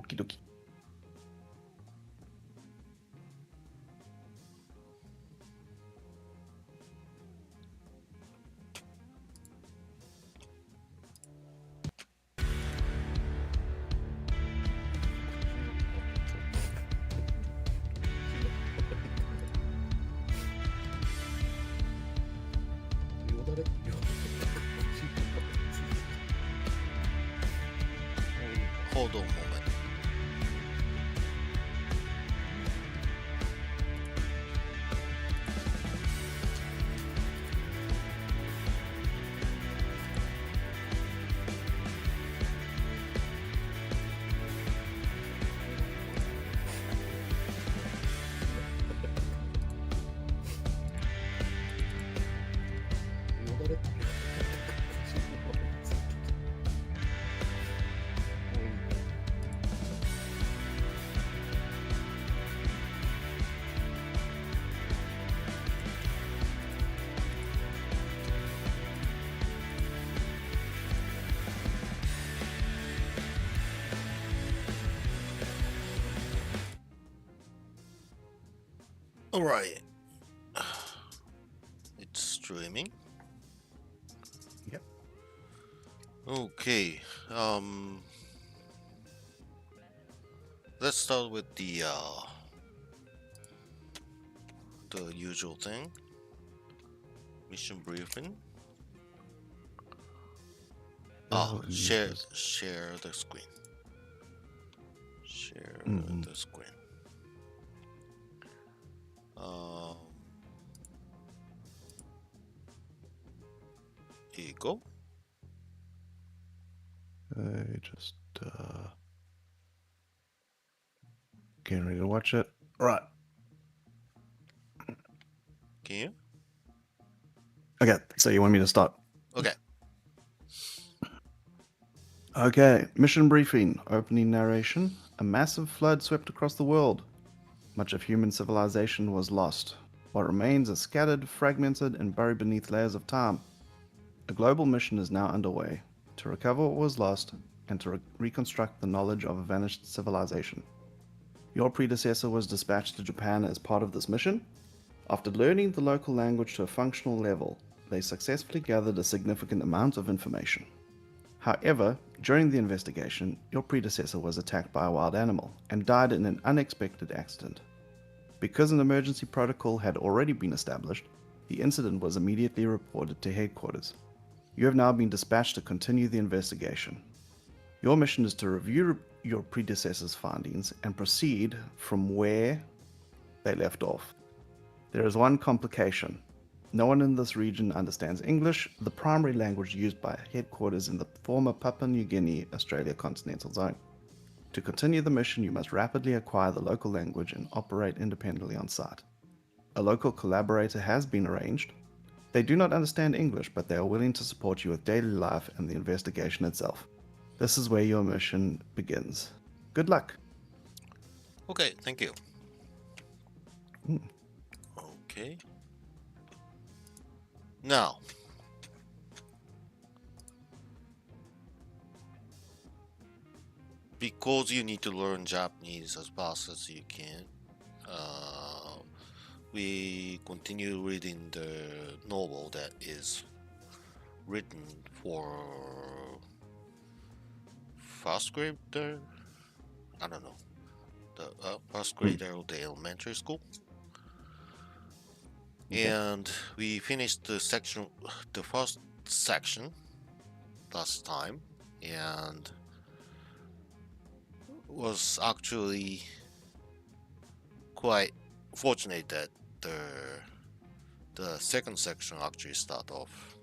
キドキ。よだれHold on a moment. All right. It's streaming. Yep. Okay. Let's start with the usual thing. Mission briefing. Share the screen. Share the screen. Here you go. I just getting ready to watch it. Right. Can you? Okay, so you want me to start? Okay. Okay, mission briefing. Opening narration. A massive flood swept across the world. Much of human civilization was lost. What remains is scattered, fragmented, and buried beneath layers of time. A global mission is now underway to recover what was lost and to reconstruct the knowledge of a vanished civilization. Your predecessor was dispatched to Japan as part of this mission. After learning the local language to a functional level, they successfully gathered a significant amount of information. However, during the investigation, your predecessor was attacked by a wild animal and died in an unexpected accident. Because an emergency protocol had already been established, the incident was immediately reported to headquarters. You have now been dispatched to continue the investigation. Your mission is to review your predecessor's findings and proceed from where they left off. There is one complication. No one in this region understands English, the primary language used by headquarters in the former Papua New Guinea, Australia continental zone. To continue the mission, you must rapidly acquire the local language and operate independently on site. A local collaborator has been arranged. They do not understand English, but they are willing to support you with daily life and the investigation itself. This is where your mission begins. Good luck. Okay, thank you. Mm. Okay. Now, because you need to learn Japanese as fast as you can, we continue reading the novel that is written for first grader. I don't know, the first grader of the elementary school. Okay. And we finished the first section last time, and was actually quite fortunate that the second section actually start off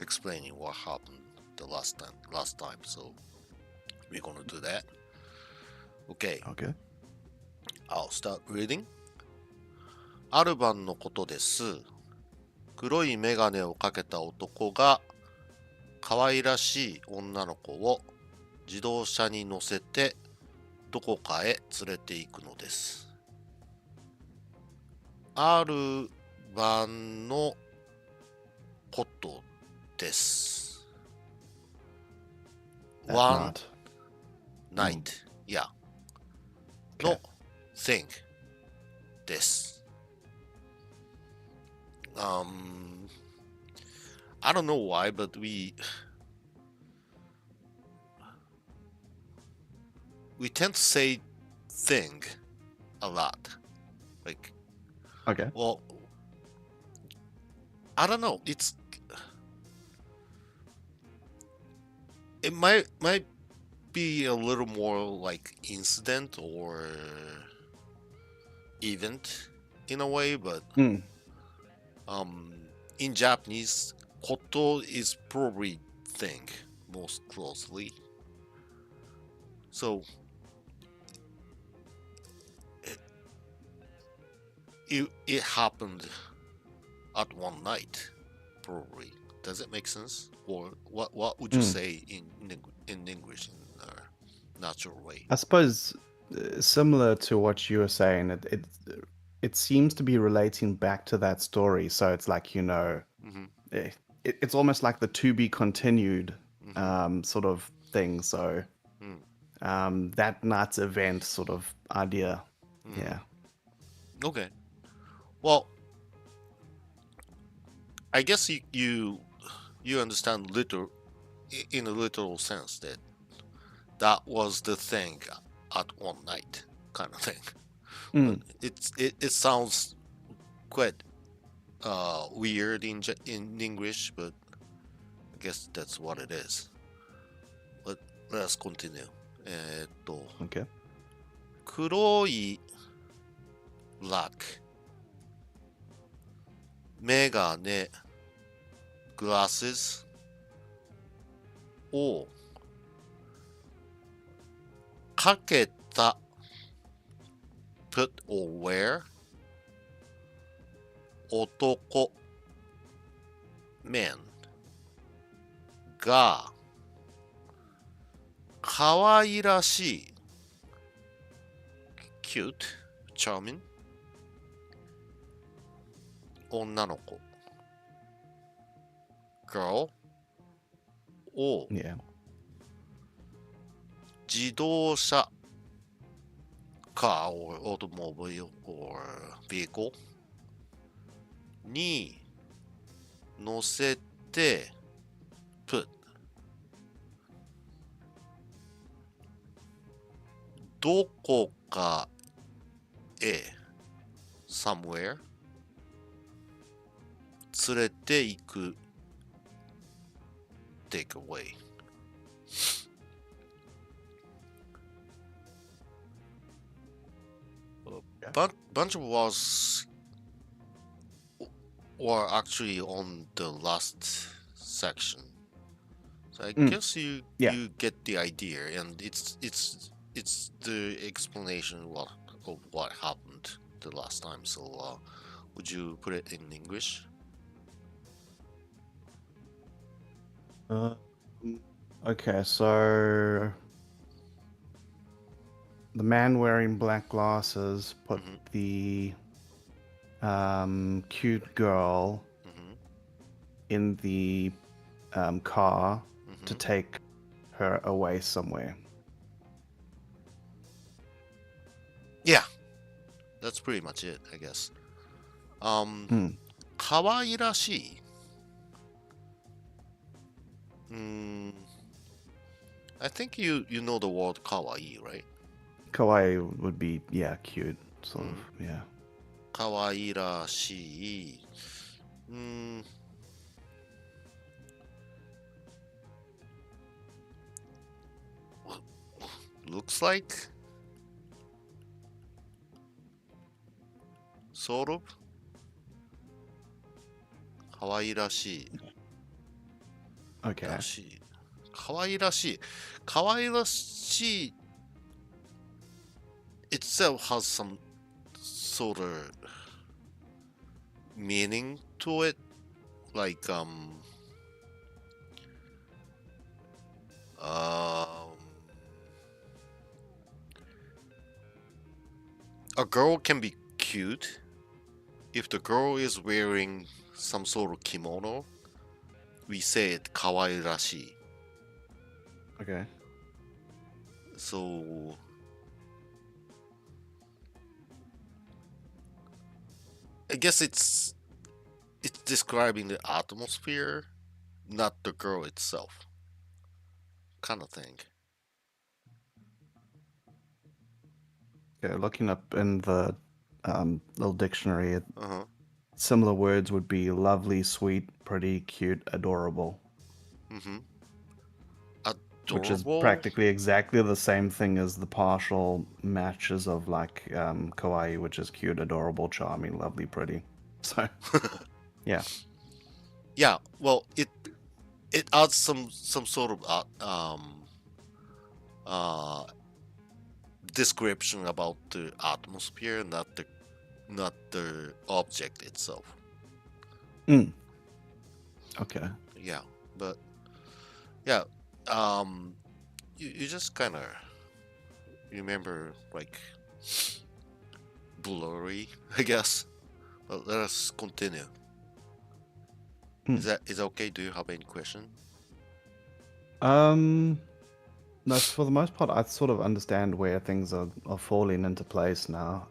explaining what happened the last time. So we're gonna do that. Okay, Okay. I'll start reading. ある晩のことです。黒いメガネをかけた男が可愛らしい女の子を自動車に乗せてどこかへ連れて行くのです。ある晩のことです。 That One night. night Yeah. Okay. No thing. This. I don't know why, but we tend to say thing a lot. Like, Okay. well, I don't know. It might be a little more like incident or event in a way, but Mm. um in Japanese, koto is probably thing most closely. So it happened at one night, probably. Does it make sense? Or what would you Mm. say in English in a natural way? I suppose similar to what you were saying, it seems to be relating back to that story. So it's like, Mm-hmm. eh, it's almost like the to be continued Mm-hmm. sort of thing. So Mm. that night's event sort of idea. Mm-hmm. Yeah. Okay. Well, I guess you understand in a literal sense that that was the thing at one night kind of thing. But Mm. it sounds quite weird in English, but I guess that's what it is. But let's continue. Okay. 黒いラック、メガネ、グラスをかけた put or wear 男 men が可愛らしい cute charming 女の子 girl を Yeah. 自動車 car or automobile or vehicle に乗せて put どこかへ somewhere 連れて行く take away. Bunch of was were actually on the last section. So I Mm. guess Yeah. you get the idea, and it's the explanation of what happened the last time. So would you put it in English? Okay, so the man wearing black glasses put Mhm. the cute girl Mm-hmm. in the car to Mm-hmm. take her away somewhere. Yeah, that's pretty much it, I guess. Mm. 可愛らしい。Mm, I think you know the word kawaii, right? Kawaii would be, yeah, cute, sort of, Mm. yeah. 可愛らしい。Mm, looks like sort of 可愛らしい Okay. らしい可愛らしい可愛らしい itself has some sort of meaning to it, like a girl can be cute if the girl is wearing some sort of kimono. We say it 可愛らしい Okay. So I guess it's describing the atmosphere, not the girl itself, kind of thing. Okay, looking up in the little dictionary, Uh-huh. similar words would be lovely, sweet, pretty, cute, adorable, Mm-hmm. which is Adorable. practically exactly the same thing as the partial matches of like kawaii, which is cute, adorable, charming, lovely, pretty. So yeah. Yeah. Well, it adds some sort of uh description about the atmosphere, not the object itself. Mm. Okay. Yeah, but yeah, you just kind of remember like blurry, I guess. But let us continue. Mm. Is that okay? Do you have any question? No, for the most part, I sort of understand where things are falling into place now.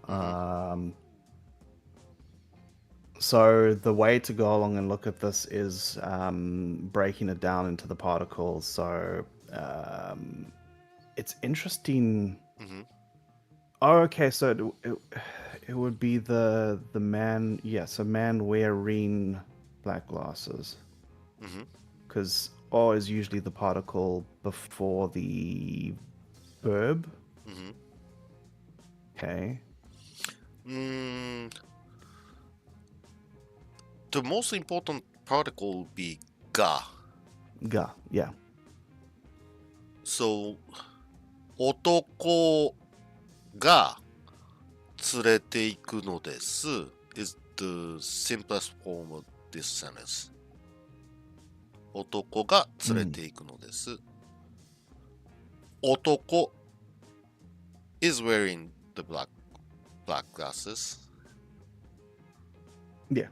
So the way to go along and look at this is breaking it down into the particles. So it's interesting. Mm-hmm. Oh, okay. So it would be the man. Yeah, so man wearing black glasses, Mm-hmm. because or is usually the particle before the verb. Mm-hmm. Okay. Mm, the most important particle would be ga. Ga. Yeah. So 男が連れて行くのです is the simplest form of this sentence. 男が連れて行くのです。男 is wearing the black glasses, Yeah.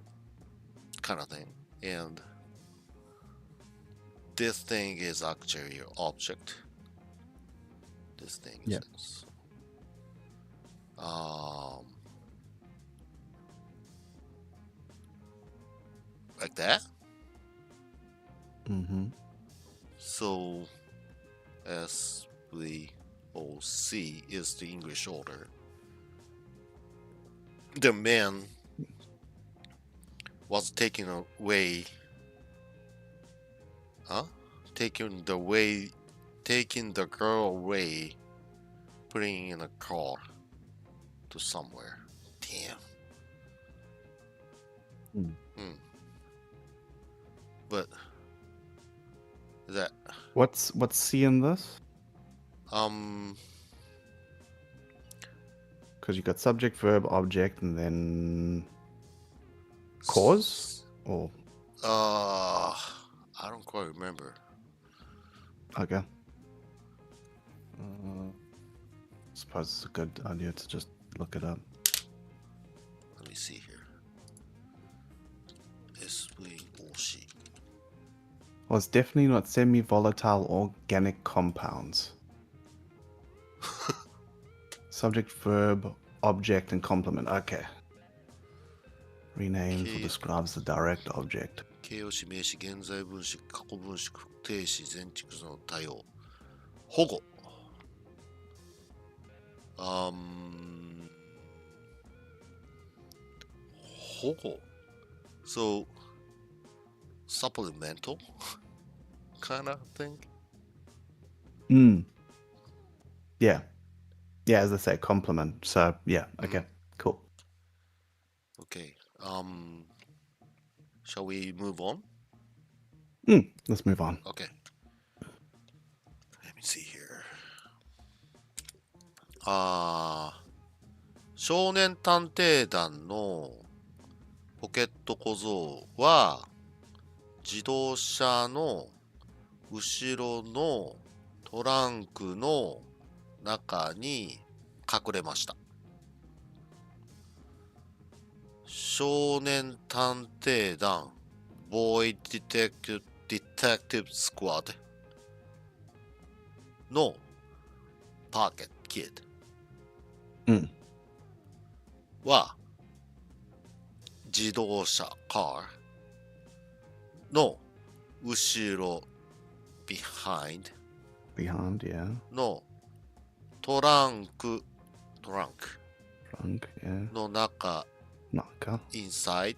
kind of thing. And this thing is actually your object. This thing Yeah. is like that. Mm-hmm. So S V O C is the English order. The man was taken away. Huh? Taking the girl away, putting in a car to somewhere. Damn. But that What's C in this? Because you got subject, verb, object, and then cause. Or I don't quite remember. okay. Suppose it's a good idea to just look it up. Let me see here. SVOC. Well, it's definitely not semi-volatile organic compounds. Subject, verb, object, and complement. Okay. Renames or describes the direct object. 形容詞、名詞、現在分詞、過去分詞、不定詞、前畜の多様。保護。保護 So, supplemental kind of thing? Yeah. Yeah, as I say, complement. So, yeah. Okay. Cool. Okay. Shall we move on? Let's move on. Okay. Let me see here. 少年探偵団のポケット小僧は自動車の後ろのトランクの中に隠れました。少年探偵団 Boy Detective Squad の Pocket Kid は自動車 car の後ろ behind Behind, yeah. のトランク Trunk, yeah. の中 Naka. inside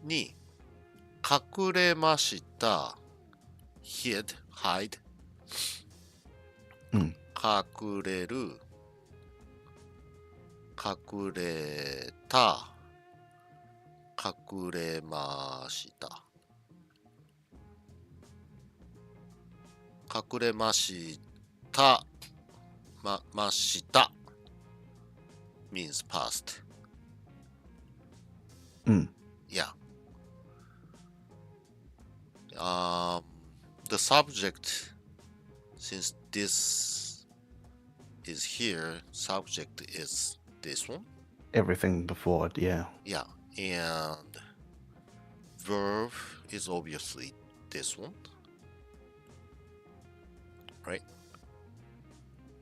に隠れました hide うん隠れる隠れた隠れました隠れましたました means past. うん。 Yeah. The subject, since this is here, subject is this one. Everything before it, yeah. Yeah. And verb is obviously this one. Right?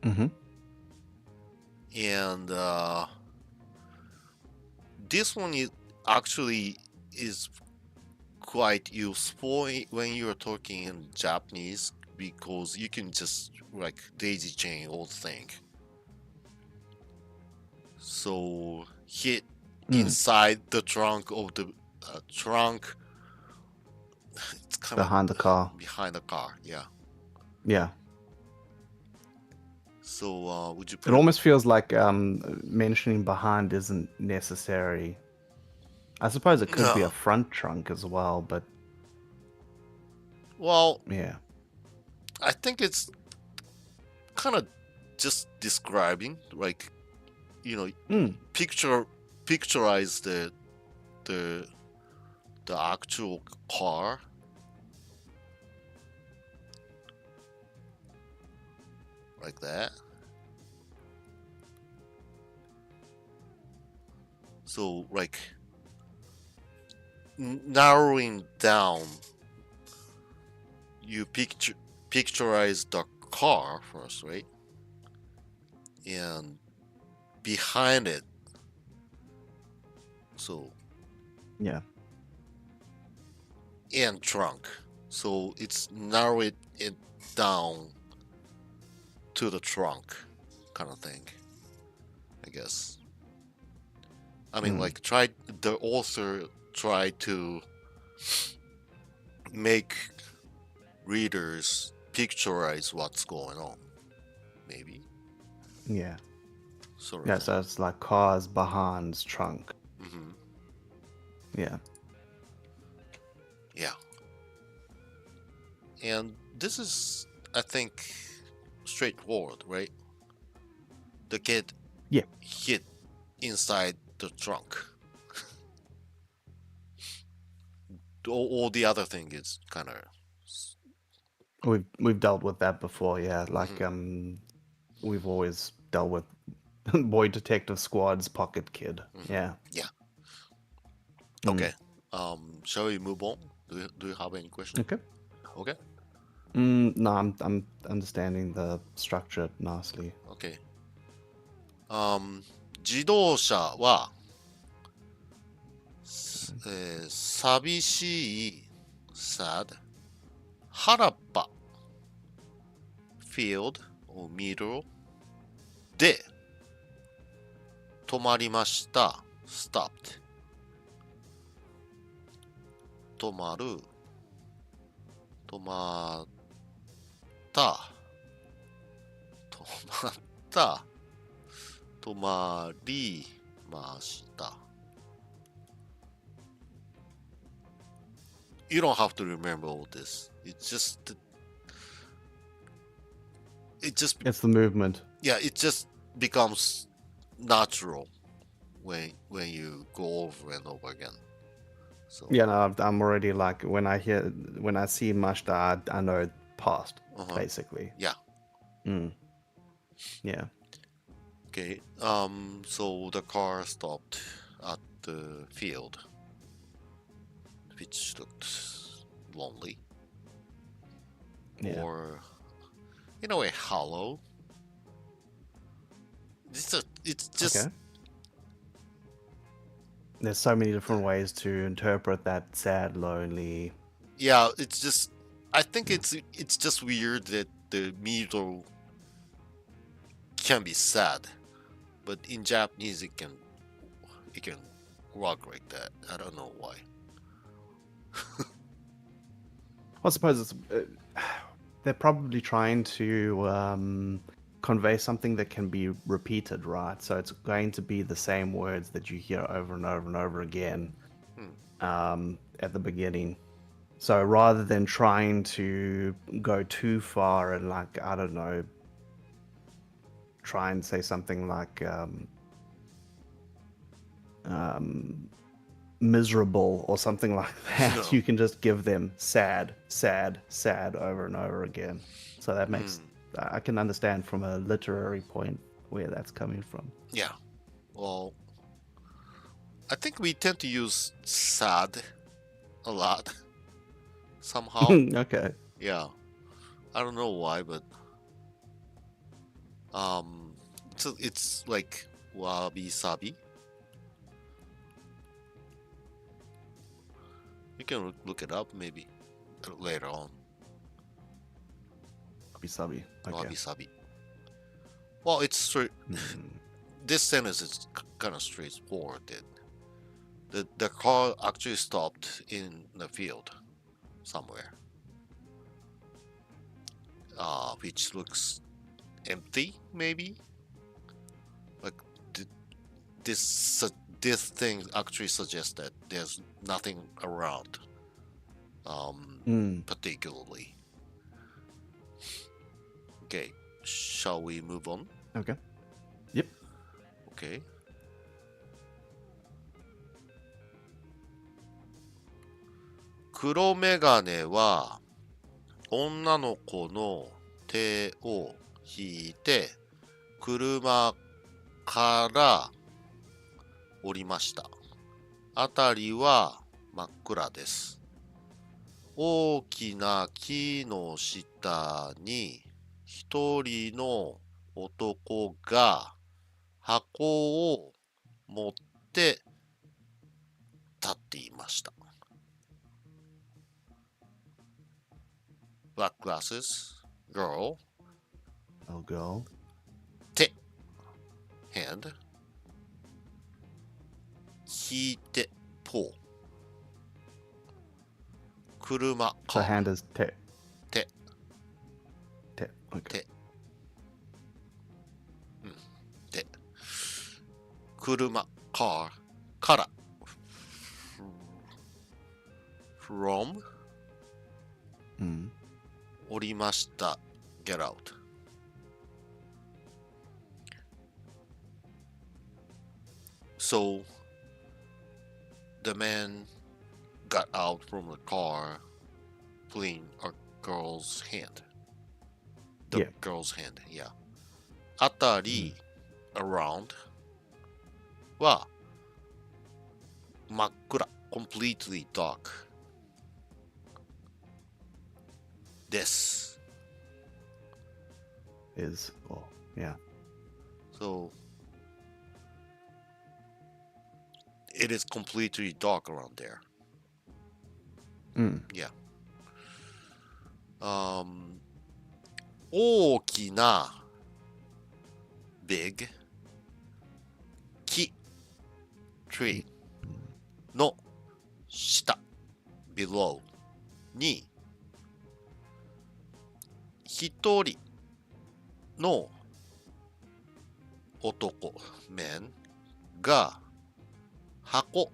Mm-hmm. And this one is actually is quite useful when you're talking in Japanese because you can just like daisy chain all thing. So hit inside the trunk of the trunk. It's kind Behind the car. of behind the car. Yeah. Yeah. So would you It put almost feels like mentioning behind isn't necessary. I suppose it could be No. a front trunk as well, but Well, yeah. I think it's kind of just describing, like, you know, Mm. picturize the actual car. Like that. So like narrowing down, you picturize the car first, right? And behind it, so Yeah. and trunk, so it's narrowed it down to the trunk, kind of thing, I guess. I mean, like, the author tried to make readers picturize what's going on, maybe. Yeah. Sort of. Yeah, thing. so it's like cars behind trunk. Mhm. Yeah. Yeah. And this is, I think, straightforward, right? The kid Yeah. hit inside the trunk. All the other thing is kind of We've dealt with that before, yeah. Like we've always dealt with Boy Detective Squad's pocket kid. Yeah. yeah. Okay. Shall we move on? Do you have any questions? Okay. Okay. No, I'm understanding the structure nicely. Okay. 自動車は、寂しい sad 原っぱ field or middle で止まりました stopped 止まる止まった止まった止まりました You don't have to remember all this. It's just It's the movement. yeah, it just becomes natural when you go over and over again. So Yeah, no, I'm already like when I see Mashta, I know past basically. yeah. Yeah. Okay. So the car stopped at the field, which looked lonely. Yeah. Or in a way hollow. It's just Okay. There's so many different ways to interpret that sad, lonely. Yeah, it's just I think it's just weird that the middle can be sad, but in Japanese it can work like that. I don't know why. I suppose it's they're probably trying to convey something that can be repeated, right? So it's going to be the same words that you hear over and over and over again at the beginning. So rather than trying to go too far and, like, I don't know, try and say something like miserable or something like that, No. you can just give them sad, sad, sad over and over again. So that makes I can understand from a literary point where that's coming from. Yeah. Well, I think we tend to use sad a lot somehow. Okay. Yeah. I don't know why, but it's like wabi sabi. You can look it up maybe later on. Wabi-sabi. Okay. Wabi sabi. Well, it's this sentence is kind of straightforward. The car actually stopped in the field somewhere, which looks empty, maybe. Like this thing actually suggests that there's nothing around, particularly. Okay, shall we move on? Okay. Yep. Okay. 黒メガネは女の子の手を引いて車から降りました。辺りは真っ暗です。大きな木の下に一人の男が箱を持って立っていました。Black glasses, girl, Oh, girl. 手、hand, 引いて、pull, 車、So car, hand is te. 手、 Te. Okay. 手、手、車、car, から、from, 降りました、get out. So, the man got out from the car, pulling a girl's hand. The Yeah. girl's hand, yeah. あたり、around は真っ暗、completely dark. This. Is. Oh, yeah. So, it is completely dark around there. Yeah. 大きな big 木 tree の下 below に一人の男 man が箱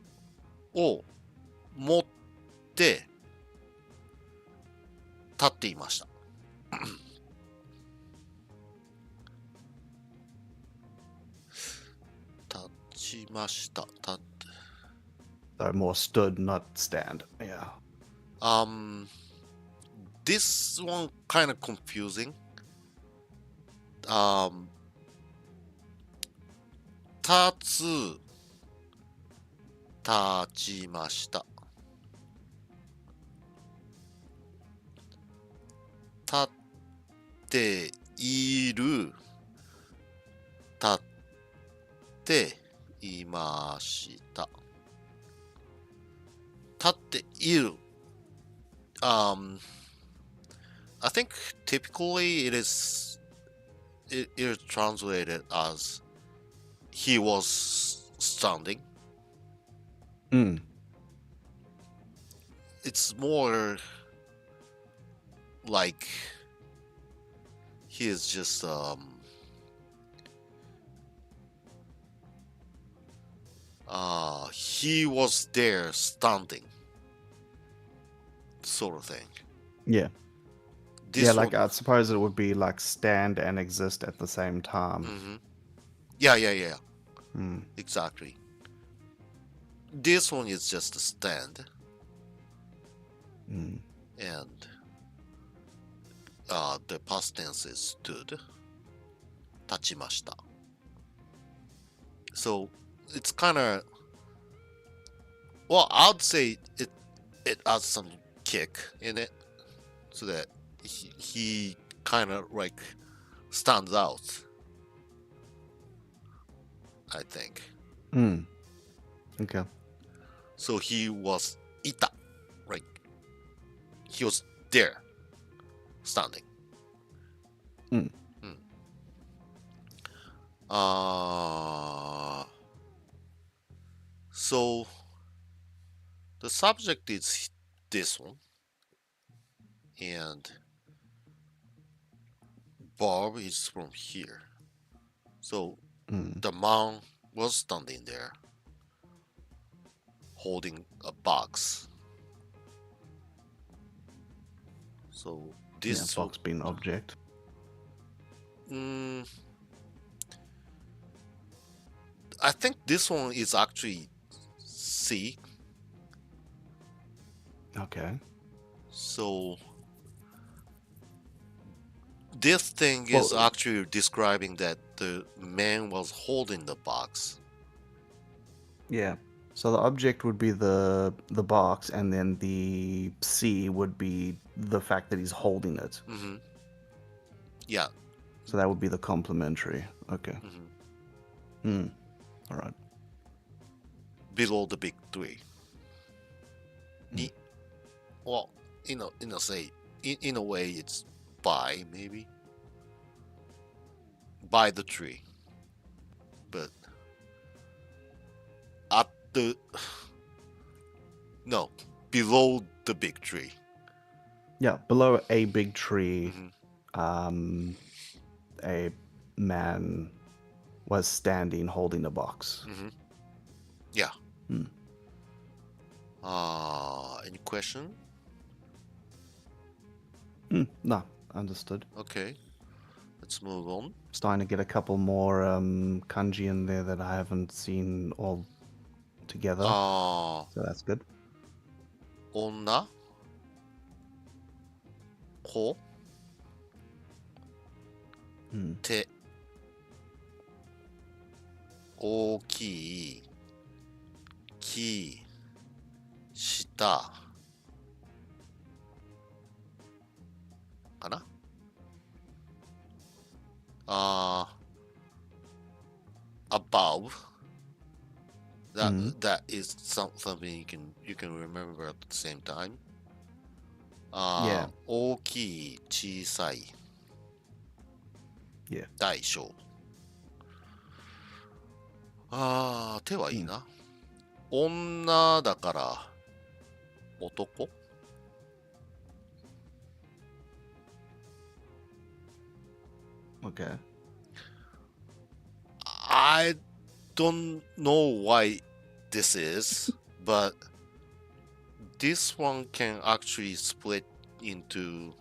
を持って立っていました。立ちました。立って。So more stood, not stand. Yeah. This one kind of confusing. 立つ、立ちました。立っている、立っていました。立っている。I think typically it is translated as he was standing. Mm. It's more like he is just he was there standing, sort of thing. Yeah. This Yeah, like one, I suppose it would be like stand and exist at the same time. yeah, Mm. exactly. This one is just a stand, Mm. and the past tense is stood. 立ちました. So it's kind of, well, I'd say it has some kick in it, so that he kind of like stands out, I think. Mm. Okay. So he was いた, right? He was there, standing. Mm. So the subject is this one, and Bob is from here. So the man was standing there, holding a box. So this box being object. I think this one is actually C. Okay. So this thing is Well- actually describing that the man was holding the box. Yeah. So the object would be the box, and then the C would be the fact that he's holding it. Yeah. So that would be the complementary. Okay. All right. Below the big three. Well, in a way, it's by, maybe. By the tree. But at the... No, below the big tree. Yeah, below a big tree, a man was standing holding a box. Yeah. Any question? No, understood. Okay. Let's move on. Starting to get a couple more kanji in there that I haven't seen all together. So that's good. 女子手大きい木下かなabove that is something you can remember at the same time. Yeah. 大きい小さい Yeah. 大小手はいいな、女だから男 Okay. I don't know why this is, but this one can actually split into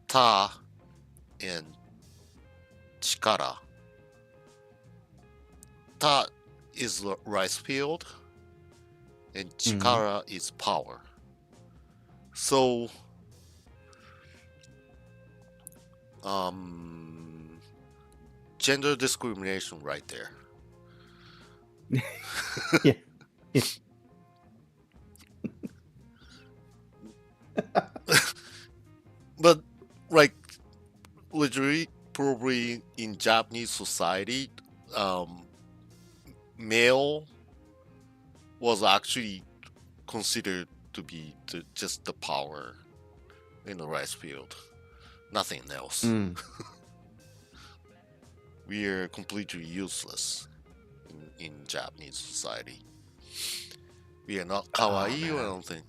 ta and chikara. Ta is rice field, and chikara is power. So, gender discrimination right there. Yeah. But like literally, probably in Japanese society, male was actually considered to be just the power in the rice field, nothing else. Mm. We are completely useless in Japanese society. We are not kawaii or man. anything.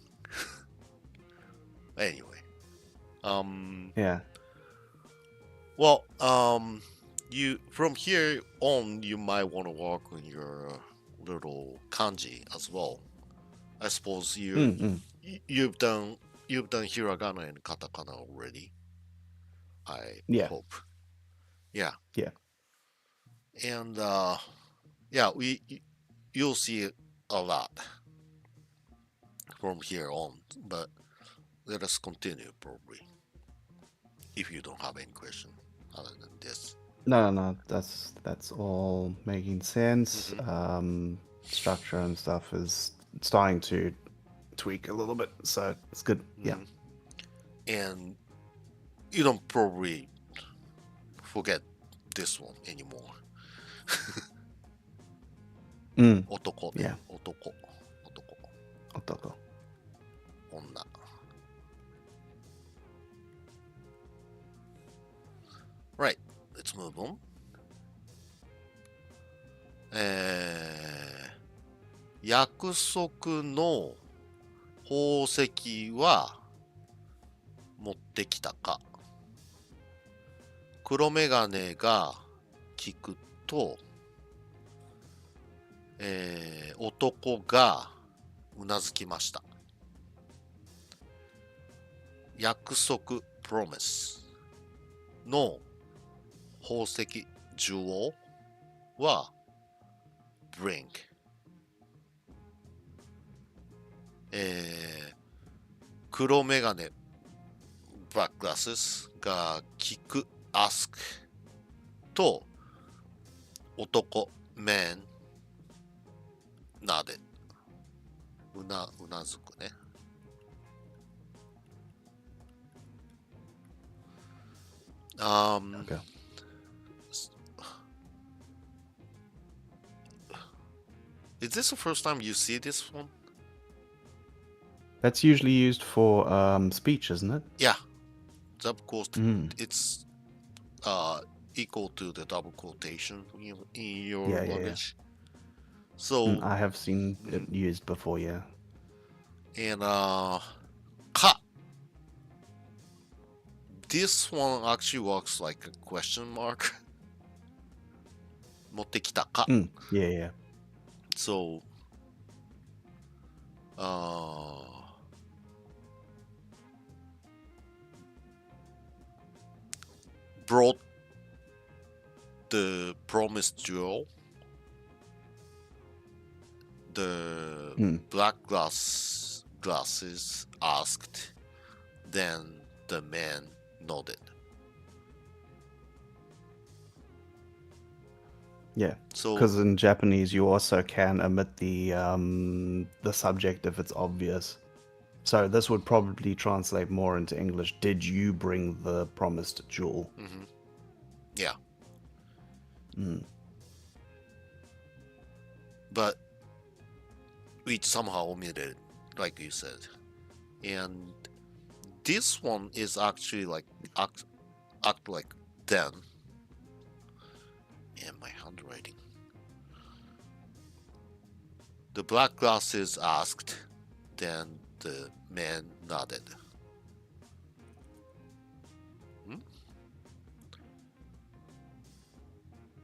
Anyway, Yeah. well, you from here on, you might want to work on your little kanji as well. I suppose you've done hiragana and katakana already. I Yeah. hope. Yeah, Yeah. and yeah, you'll see a lot from here on. But let us continue probably. If you don't have any question other than this. No. That's all making sense. Mhm. Structure and stuff is starting to tweak a little bit, so it's good. Yeah. Mhm. And you don't probably forget this one anymore. 男ね。Yeah. 男。Otoko. 女。Right. Let's move on. 約束の宝石は持ってきたか。黒メガネが聞くと、男がうなずきました。約束 promise の宝石 jewel は bring、黒メガネ black glasses が聞く ask と男 man なでうなずくね。Okay. Is this the first time you see this one? That's usually used for speech, isn't it? Yeah. Double quote. Mm. It's equal to the double quotation in your Yeah. language. So I have seen it used before. Yeah. and ka. This one actually works like a question mark. 持ってきたか. Yeah. So brought the promised jewel. The black glasses asked, then the man nodded. Yeah. So Because in Japanese, you also can omit the subject if it's obvious. So this would probably translate more into English. Did you bring the promised jewel? yeah. But we somehow omitted, like you said. And this one is actually like act like then. And my handwriting. The black glasses asked, then the man nodded.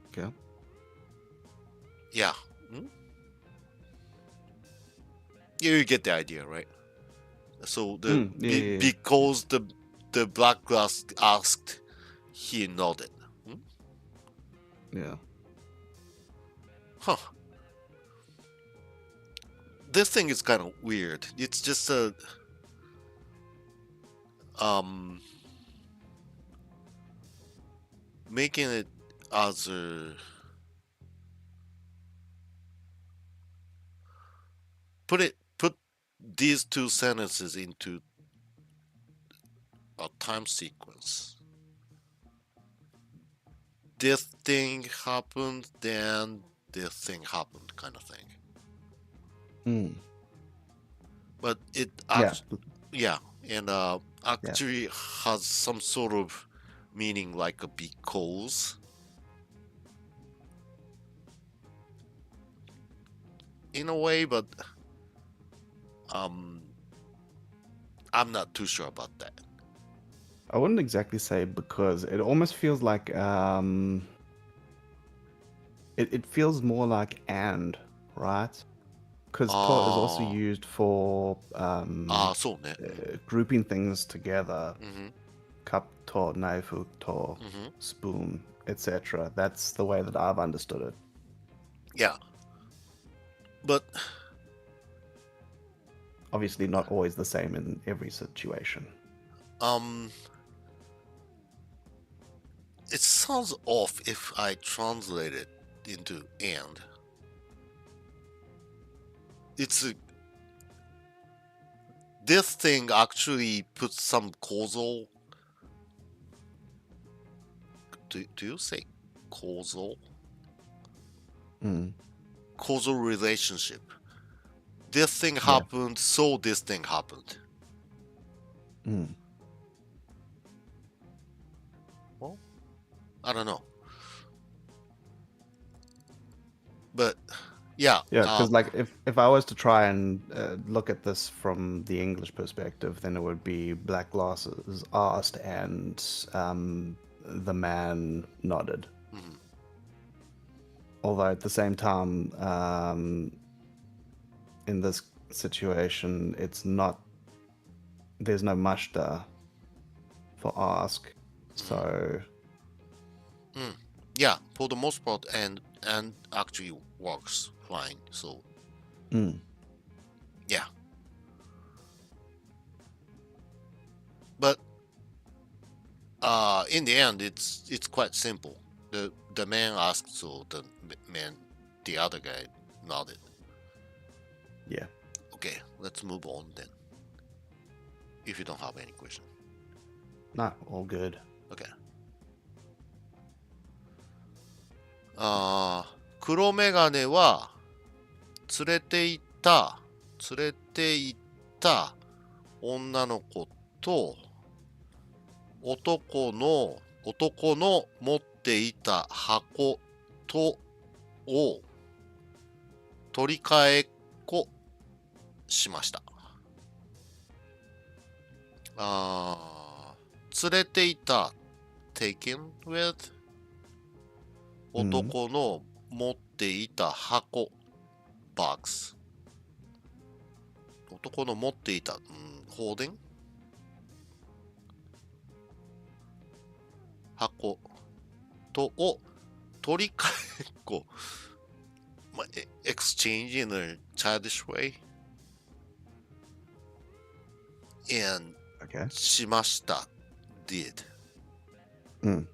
Okay. Yeah. You get the idea, right? So because the black glass asked, he nodded. Yeah. Huh. This thing is kind of weird. It's just a making it as a put these two sentences into a time sequence. This thing happened, then this thing happened, kind of thing. but it Yeah, yeah, and yeah. actually has some sort of meaning like a because in a way, but um, I'm not too sure about that. I wouldn't exactly say because it almost feels like it feels more like and, right? Because to is also Ah, used for so ne. grouping things together. Mm-hmm. Cup to, knife to, Mm-hmm. spoon, etc. That's the way that I've understood it. Yeah, but Obviously, not always the same in every situation. um, it sounds off if I translate it into and. It's a, this thing actually puts some causal. Do you say causal? Mm, Causal relationship. This thing yeah. happened, so this thing happened. Mm. Well, I don't know, but yeah. Yeah, because like if I was to try and look at this from the English perspective, then it would be black glasses asked and the man nodded. Mhm. Although at the same time, in this situation, it's not. There's no mashta for ask, Mhm. so Mm. Yeah, for the most part, and actually works fine. So mm, yeah, but in the end, it's quite simple. The man asked, so the other guy nodded. yeah, Okay, let's move on then. If you don't have any question. no, all good. Okay. 黒メガネは連れて行った連れて行った女の子と男の持っていた箱とを取り替えっこしました。連れていた taken with Mm, 男の持っていた箱 box 男の持っていた、holding 箱とを取り替えっこ、まあ、exchange in a childish way and okay. しました did Mm,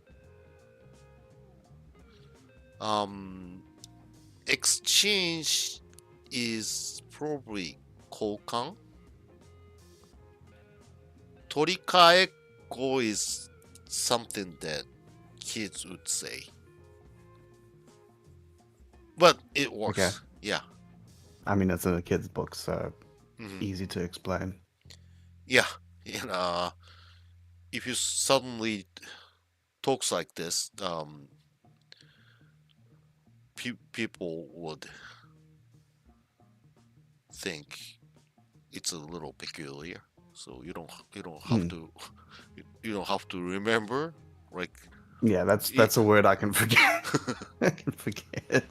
exchange is probably 交換取り替えっこ is something that kids would say but it okay. works yeah I mean, it's in a kid's book, so Mhm. easy to explain. Yeah and if you suddenly talks like this people would think it's a little peculiar so you don't have Mm. to you don't have to remember like Yeah, that's a word I can forget. I can forget.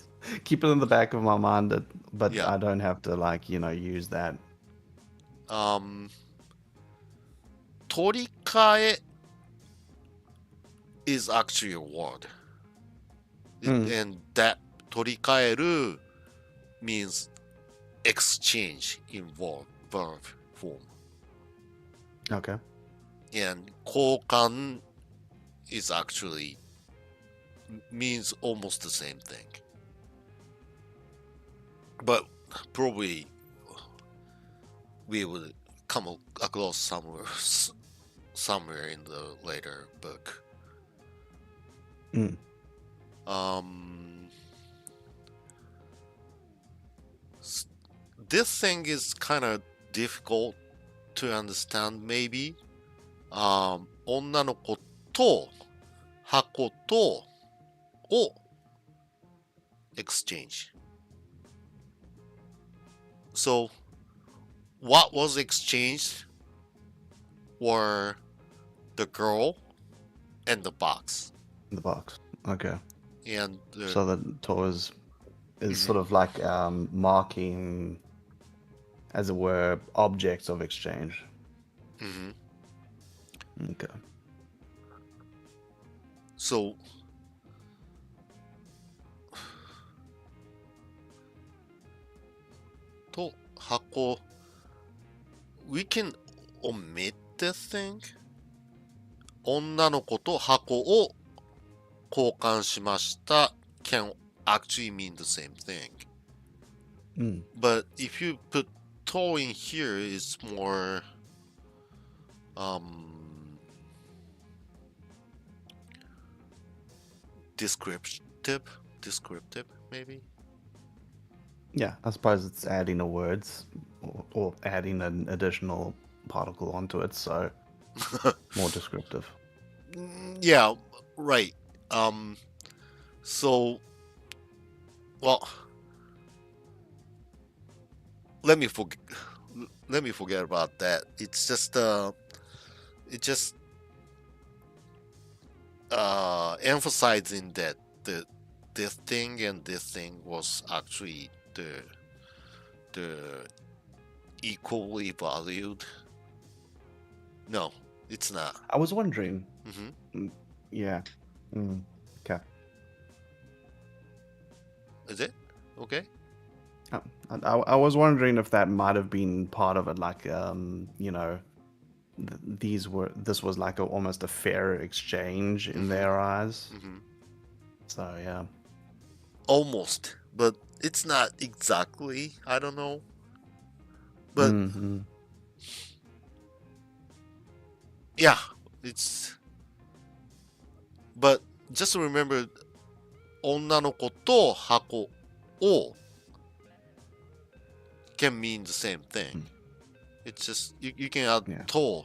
Keep it in the back of my mind, but yeah I don't have to like use that. um 取り替え is actually a word Mm, and that 取り替える means exchange in verb form okay. and 交換 is actually means almost the same thing but probably we will come across somewhere in the later book Mm, um this thing is kind of difficult to understand maybe. 女の子と箱とを exchange. So what was exchanged were the girl and the box. In the box. Okay. And So the toe is Mhm. sort of like marking, as it were, objects of exchange. Mhm. Okay. So to hako, we can omit this thing. 女の子と箱を交換しました can actually mean the same thing. But if you put to in here, it's more descriptive maybe. Yeah, I suppose it's adding the words or adding an additional particle onto it, so more descriptive. Yeah, right. So, well, let me forget about that. It's just emphasizing that this thing and this thing was actually the equally valued. No, it's not. I was wondering. Mm-hmm. Yeah. Okay. Is it okay? I was wondering if that might have been part of it, like you know, this was like almost a fair exchange in their eyes. Mm-hmm. So yeah. Almost, but it's not exactly. I don't know. But yeah, it's. But just remember, 女の子と箱を can mean the same thing. It's just you can add to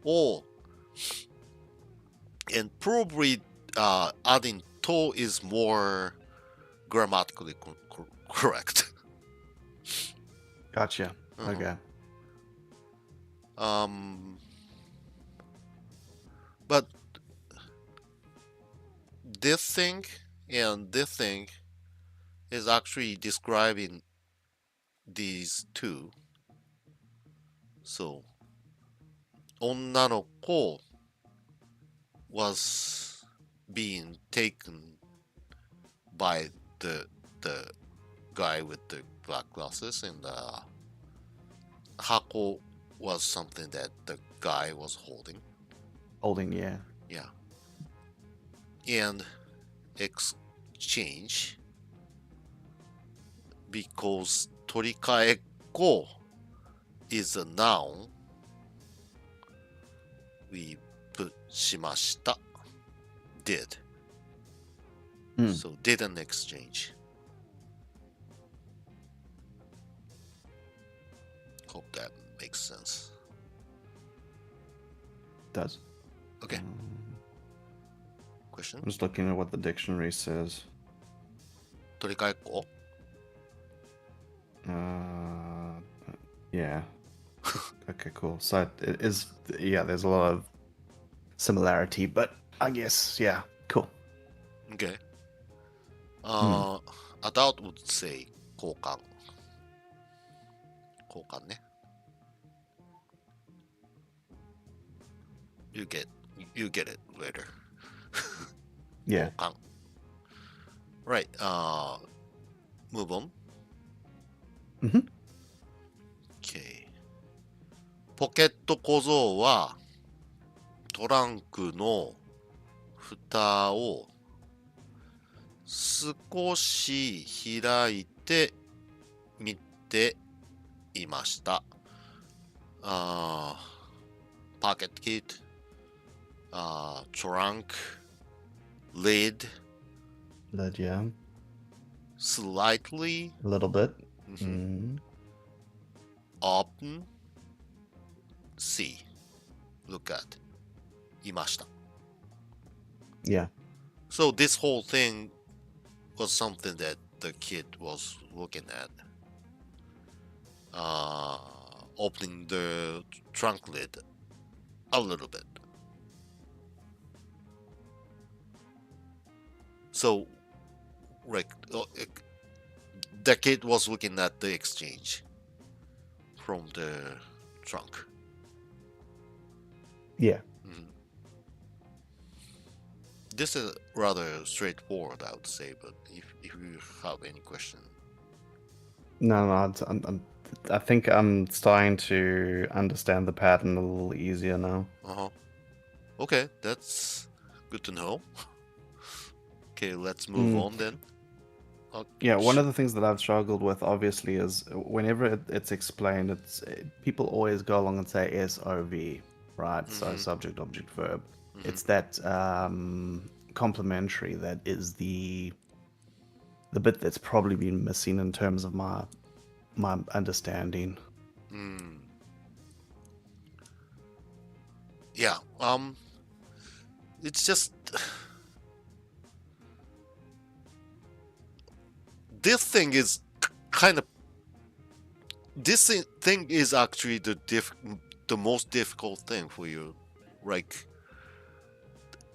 or and probably adding to is more grammatically correct. Gotcha. Okay. But this thing and this thing is actually describing these two. So, 女の子 was being taken by the guy with the black glasses, and hako was something that the guy was holding. Holding, yeah. Yeah. And exchange, because 取り替えっこ is a noun, we put しました did. So did an exchange. Hope that makes sense. Does. Okay. Question? I'm just looking at what the dictionary says. 取り替えっこ Yeah. Okay, cool. So it is, yeah, there's a lot of similarity, but I guess, yeah, cool. Okay. Adult would say 交換。交換ね。You get it later. Yeah. 交換。Right. Move on. Okay. ポケット小僧はトランクの蓋を少し開いてみていました。Pocket kit, trunk, lid, Lid, yeah. slightly A little bit. open, see, look at, いました。 Yeah. So this whole thing was something that the kid was looking at. Opening the trunk lid a little bit. So, like, the kid was looking at the exchange from the trunk. Yeah. This is rather straightforward, I would say, but if you have any question. No, I think I'm starting to understand the pattern a little easier now. Okay, that's good to know. Okay, let's move on then. Yeah, one of the things that I've struggled with, obviously, is whenever it's explained, people always go along and say SOV, right? So subject, object, verb. It's that complementary that is the bit that's probably been missing in terms of my understanding. Yeah, it's just this thing is kind of thing is actually the most difficult thing for you. Like,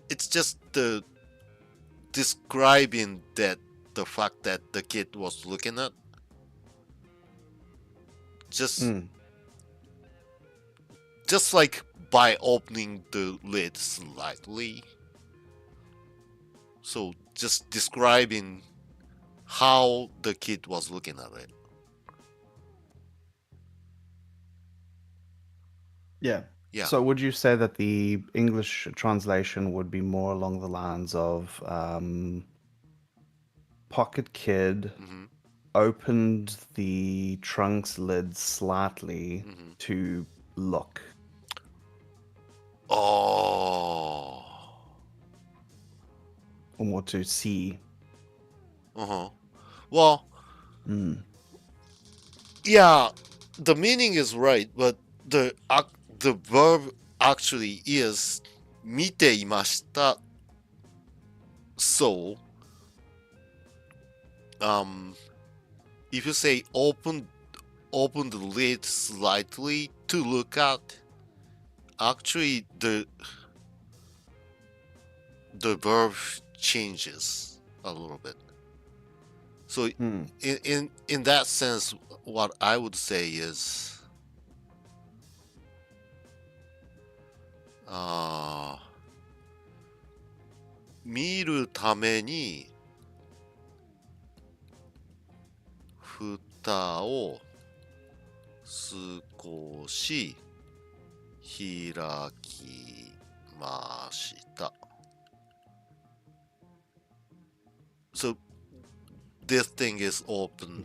it's just the describing that the fact that the kid was looking at, just like by opening the lid slightly. So just describing how the kid was looking at it. Yeah. Yeah. So would you say that the English translation would be more along the lines of pocket kid opened the trunk's lid slightly to look? Oh. Or to see? Well, yeah, the meaning is right, but the verb actually is 見ていました. So, if you say open the lid slightly to look at, actually the verb changes a little bit. So in that sense, what I would say is, 見るために蓋を少し開きました。 So this thing is open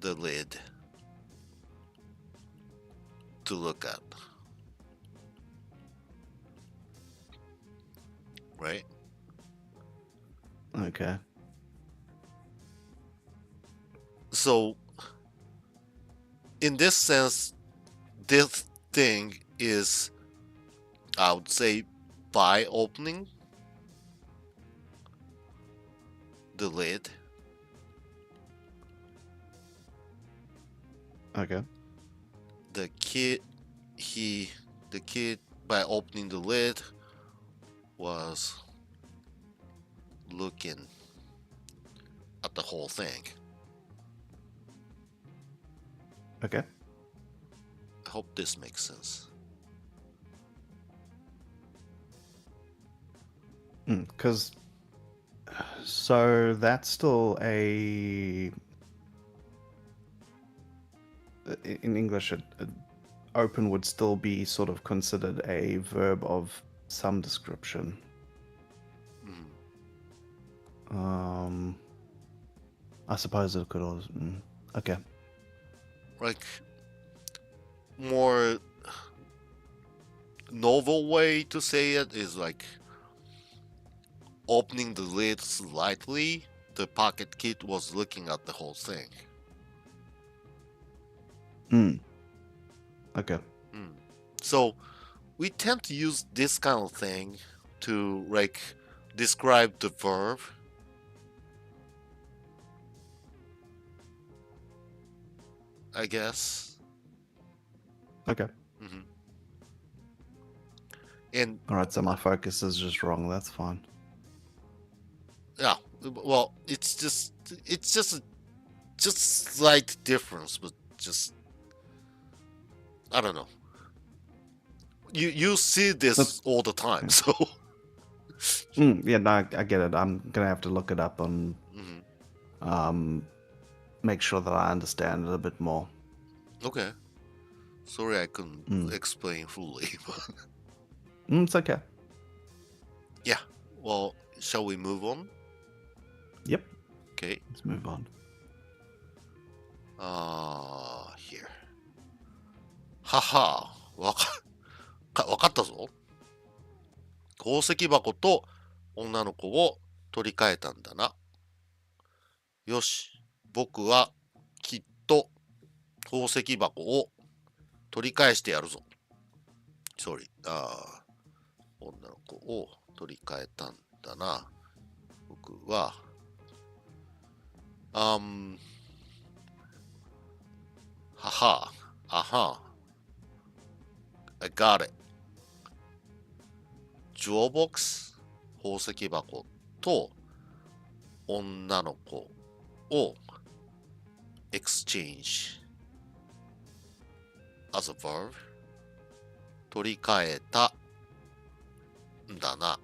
the lid to look at, right? Okay. So in this sense, this thing is, I would say, by opening the lid. Okay. The kid by opening the lid was looking at the whole thing. Okay. I hope this makes sense. Because so that's still a in English, open would still be sort of considered a verb of some description. I suppose it could also. Okay. Like, more novel way to say it is like opening the lid slightly. The pocket kid was looking at the whole thing. Okay. So we tend to use this kind of thing to like describe the verb. I guess. Okay. hmm And All right. So my focus is just wrong. That's fine. yeah, well, it's just just slight difference, but just I don't know. You see this all the time, so Yeah. No, I get it. I'm gonna have to look it up and Mhm. make sure that I understand it a bit more. Okay. Sorry, I couldn't Mm. explain fully, but It's okay. yeah. Well, shall we move on? Yep. Okay. Let's move on. Here. はは、わかったぞ。宝石箱と女の子を取り替えたんだな。よし、僕はきっと宝石箱を取り返してやるぞ。Sorry. 女の子を取り替えたんだな。僕は、はは、あは、I got it. ジュオボックス、宝石箱と女の子を exchange as a verb 取り替えたんだな。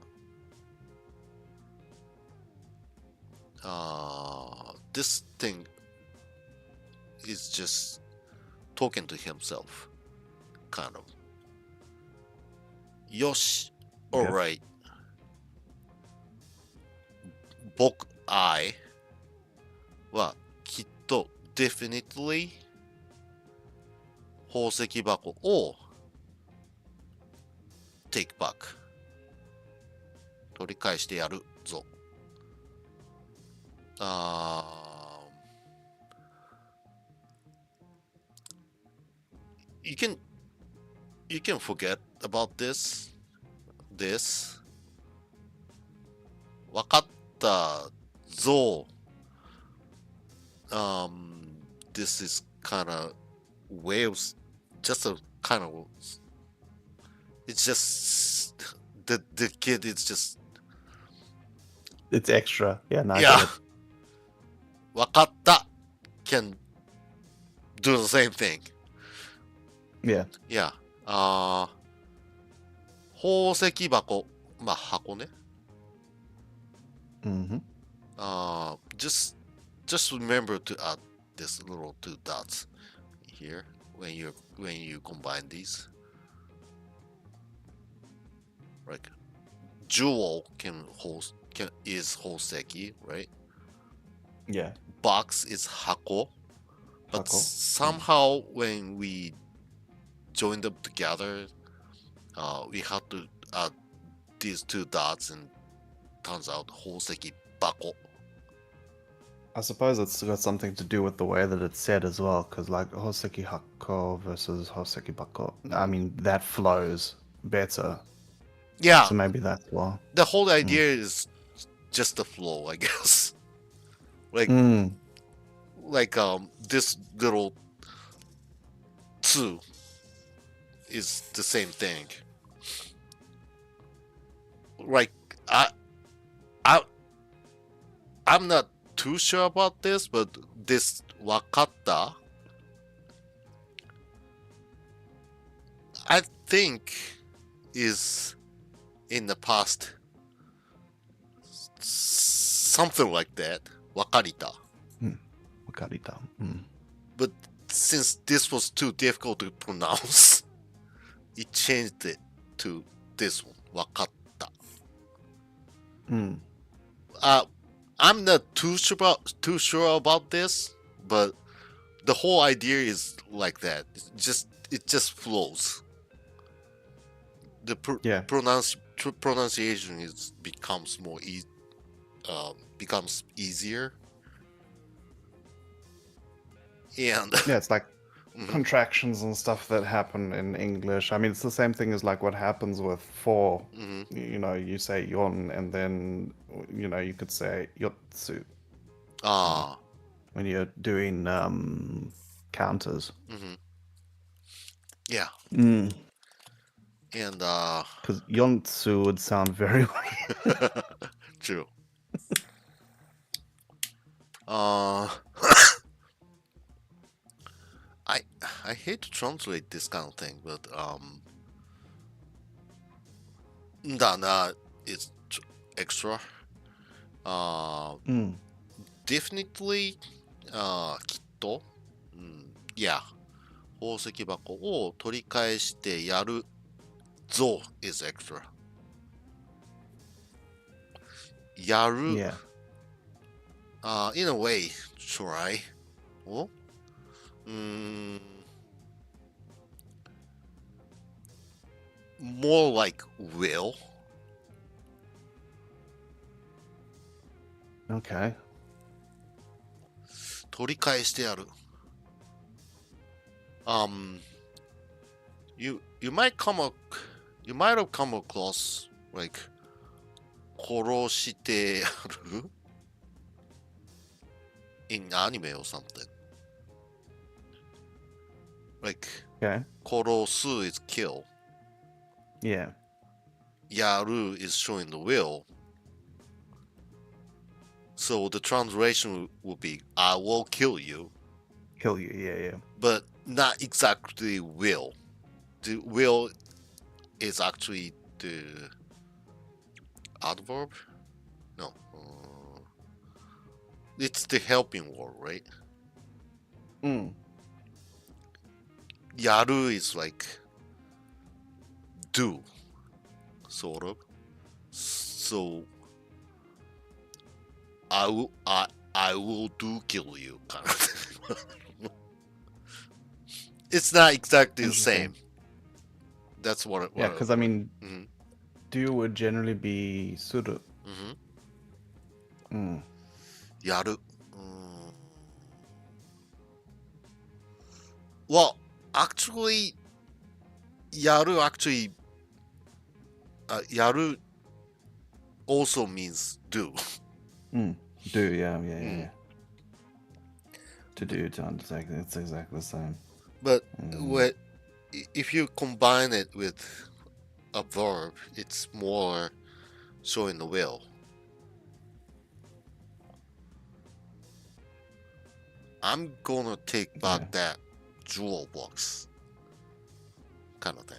This thing is just talking to himself, kind of. よし、Okay. alright. 僕、I はきっと definitely 宝石箱を take back 取り返してやるぞ。You can forget about this. わかったぞ。This is kind of waves. Just a kind of. It's just the kid is just It's extra. Yeah. No, I yeah. get it. わかった can do the same thing. Yeah. Yeah. 宝石箱。まあ箱ね。Mm-hmm. Just remember to add this little two dots here when you combine these. Like jewel is hoseki, right? Yeah. Box is hako. But Hako. somehow when we join them together, we have to add these two dots and turns out hoseki bako. I suppose it's got something to do with the way that it's said as well, because like Hoseki Hako versus Hoseki Bako, I mean, that flows better. Yeah, So maybe that's why. the whole idea is just the flow, I guess. Like this little two is the same thing. Like I'm not too sure about this, but this wakatta, I think, is in the past something like that. Wakarita. Wakarita. But since this was too difficult to pronounce, it changed it to this one, wakatta. I'm not too sure about this, but the whole idea is like that. It just flows. The pronunciation becomes easier. And Yeah, it's like contractions and stuff that happen in English. I mean, it's the same thing as like what happens with for. You know, you say yon, and then you could say yotsu Ah. when you're doing counters. Yeah. Mm. And Because yontsu would sound very weird. true. I I hate to translate this kind of thing, but Dana is extra. Definitely きっと、yeah 宝石箱を取り返してやるぞ is extra やる Yeah. In a way try おmore like will Okay. 取り返してやる you might have come across like 殺してやる in anime or something like Okay. 殺す is kill Yeah. やる is showing the will so the translation would be I will kill you Kill you. Yeah, yeah. but not exactly will the will is actually the adverb no it's the helping word right yaru is like do sort of so I will do kill you kind of thing. It's not exactly the same that's what Yeah, because I mean, Mhm. do would generally be suru. Yaru. Well, actually, yaru yaru also means do. Do, yeah, yeah, yeah, yeah. To do, to undertake, it's exactly the same. But if you combine it with a verb, it's more showing the will. I'm gonna take back that jewel box kind of thing.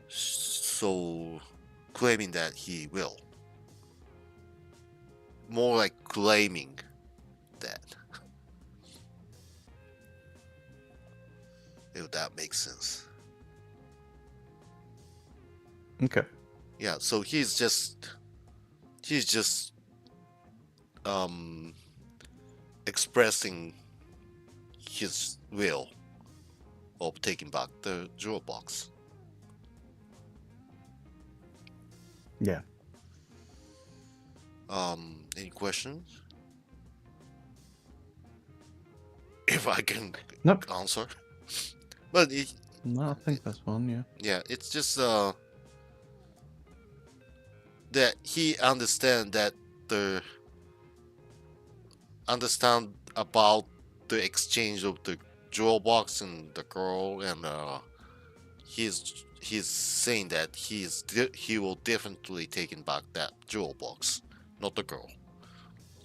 So claiming that he will. More like claiming that. If that makes sense. Okay. Yeah, so he's just expressing his will of taking back the jewel box. Yeah. Any questions? If I can answer. But No, I think that's one, yeah. Yeah, it's just that he understand about the exchange of the jewel box and the girl, and he's saying that he will definitely taking back that jewel box, not the girl.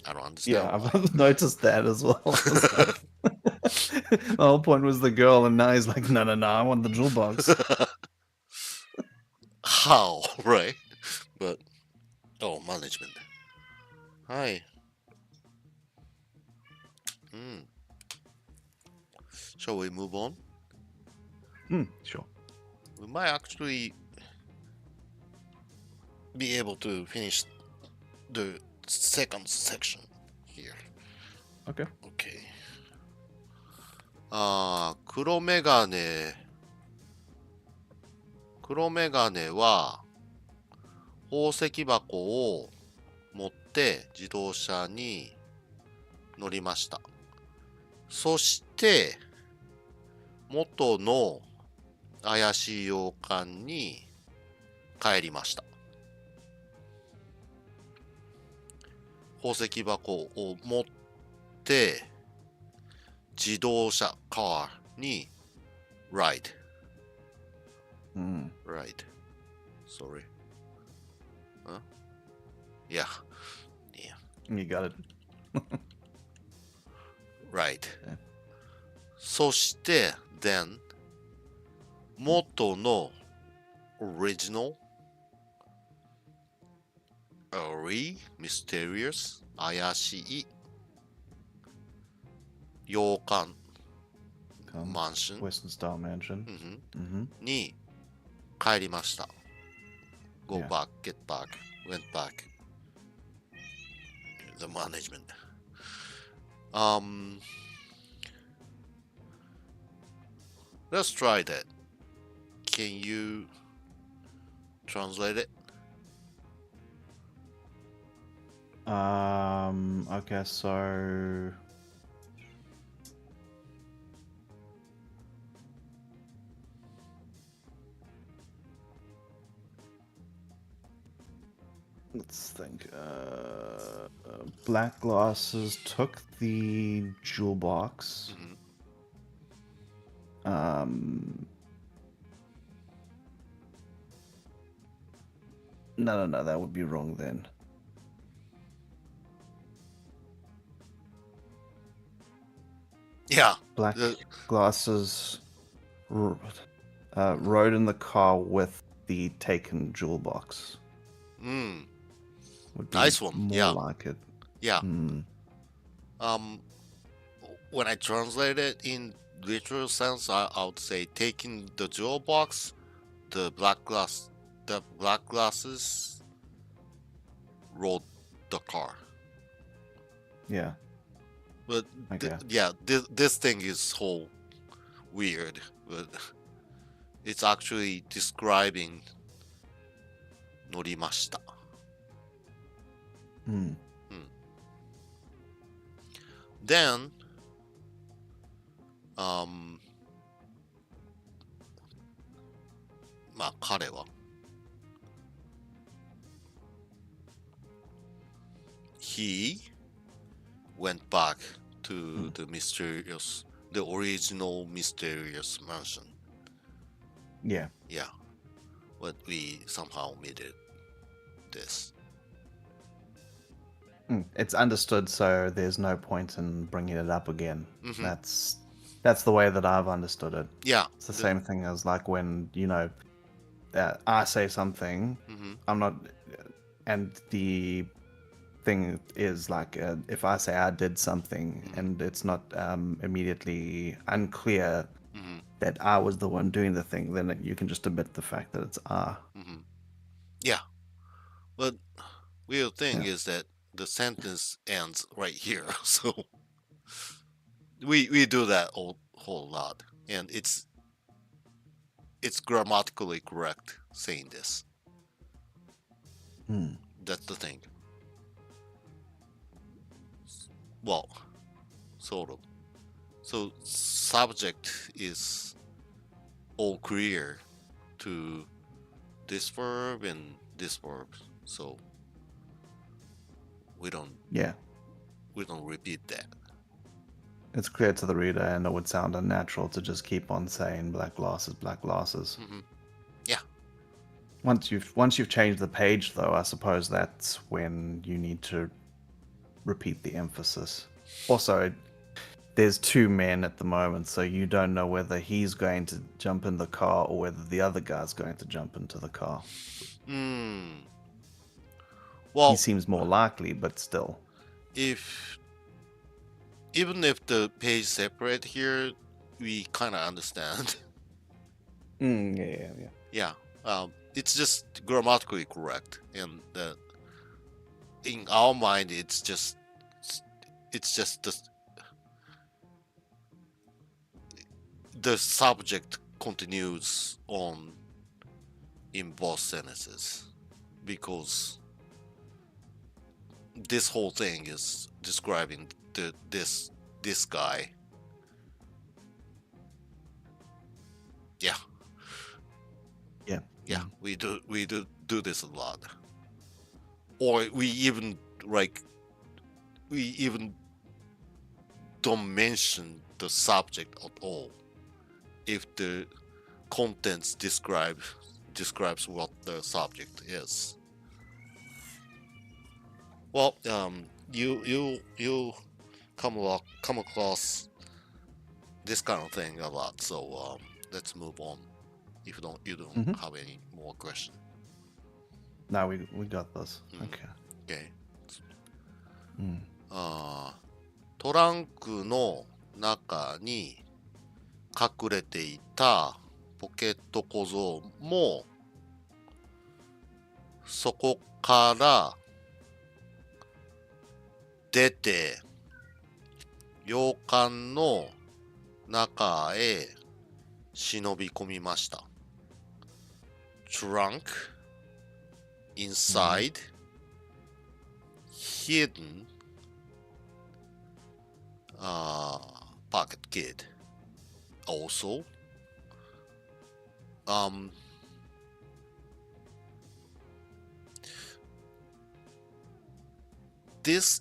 I don't understand. Yeah, I've noticed that as well. The whole point was the girl, and now he's like, no, I want the jewel box. How, right? But management. Hi. Shall we move on? Sure. We might actually be able to finish the second section here. Okay. Okay. 黒メガネは宝石箱を持っって自動車に乗りました。そして元の怪しい洋館に帰りました。宝石箱を持って自動車 car に ride sorry yeah You got it. right そして then 元の original eerie mysterious 怪しい洋館 マンション Western style mansion. に帰りました。Go Yeah. back, get back, went back. The management. Let's try that. Can you translate it? Okay, so let's think. Black Glasses took the jewel box. No, that would be wrong then. Yeah. Black Glasses rode in the car with the taken jewel box. Would be Nice one. more Yeah. like it. Yeah. When I translate it in literal sense, I would say taking the jewel box, the black glasses rode the car. Yeah. But Okay. this thing is so weird. But it's actually describing 乗りました。Then, まあ彼は he went back to the original mysterious mansion. Yeah. Yeah, but we somehow omitted this. It's understood, so there's no point in bringing it up again. That's the way that I've understood it. Yeah, It's the same thing as like when, I say something, I'm not, and the thing is like, if I say I did something and it's not immediately unclear that I was the one doing the thing, then you can just omit the fact that it's I. Yeah, but weird thing is that the sentence ends right here, so we do that a whole lot, and it's grammatically correct saying this. That's the thing. Well, sort of. So subject is all clear to this verb and this verb, so we don't repeat that. It's clear to the reader, and it would sound unnatural to just keep on saying black glasses, black glasses. Yeah. Once you've changed the page, though, I suppose that's when you need to repeat the emphasis. Also, there's two men at the moment, so you don't know whether he's going to jump in the car or whether the other guy's going to jump into the car. Well, he seems more likely, but still. Even if the page separate here, we kind of understand. Yeah. It's just grammatically correct, and in our mind, it's just the subject continues on in both sentences, because this whole thing is describing this guy. Yeah, Yeah. yeah, we do this a lot, or we even don't mention the subject at all if the contents describes what the subject is. Well, you come across this kind of thing a lot, so let's move on. If you don't Mhm. have any more questions. No, we got this. Mm. Okay. Okay. Mm. トランクの中に隠れていたポケット小僧もそこから出て洋館の中へ忍び込みました。Trunk, inside, hidden, pocket kid. Also, this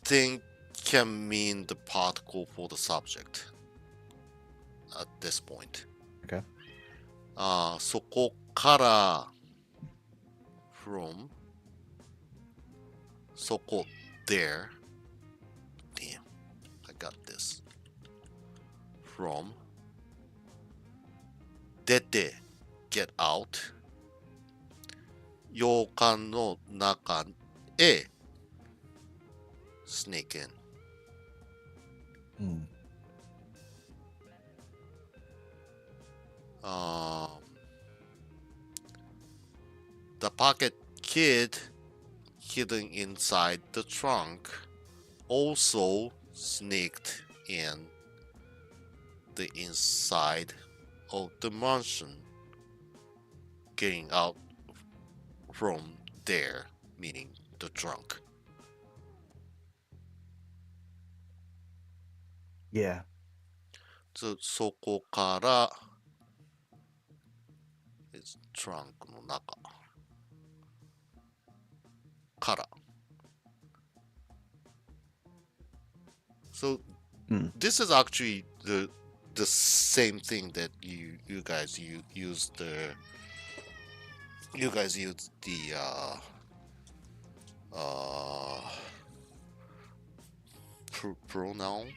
thing can mean the particle for the subject at this point. Okay. そこから from そこ there. Damn, I got this. From 出て get out 洋館の中へ sneak in. Mm. The pocket kid hidden inside the trunk also sneaked in the inside of the mansion, getting out from there, meaning the trunk. Yeah. そこから is trunk の中から So this is actually the same thing that you guys use the pronoun.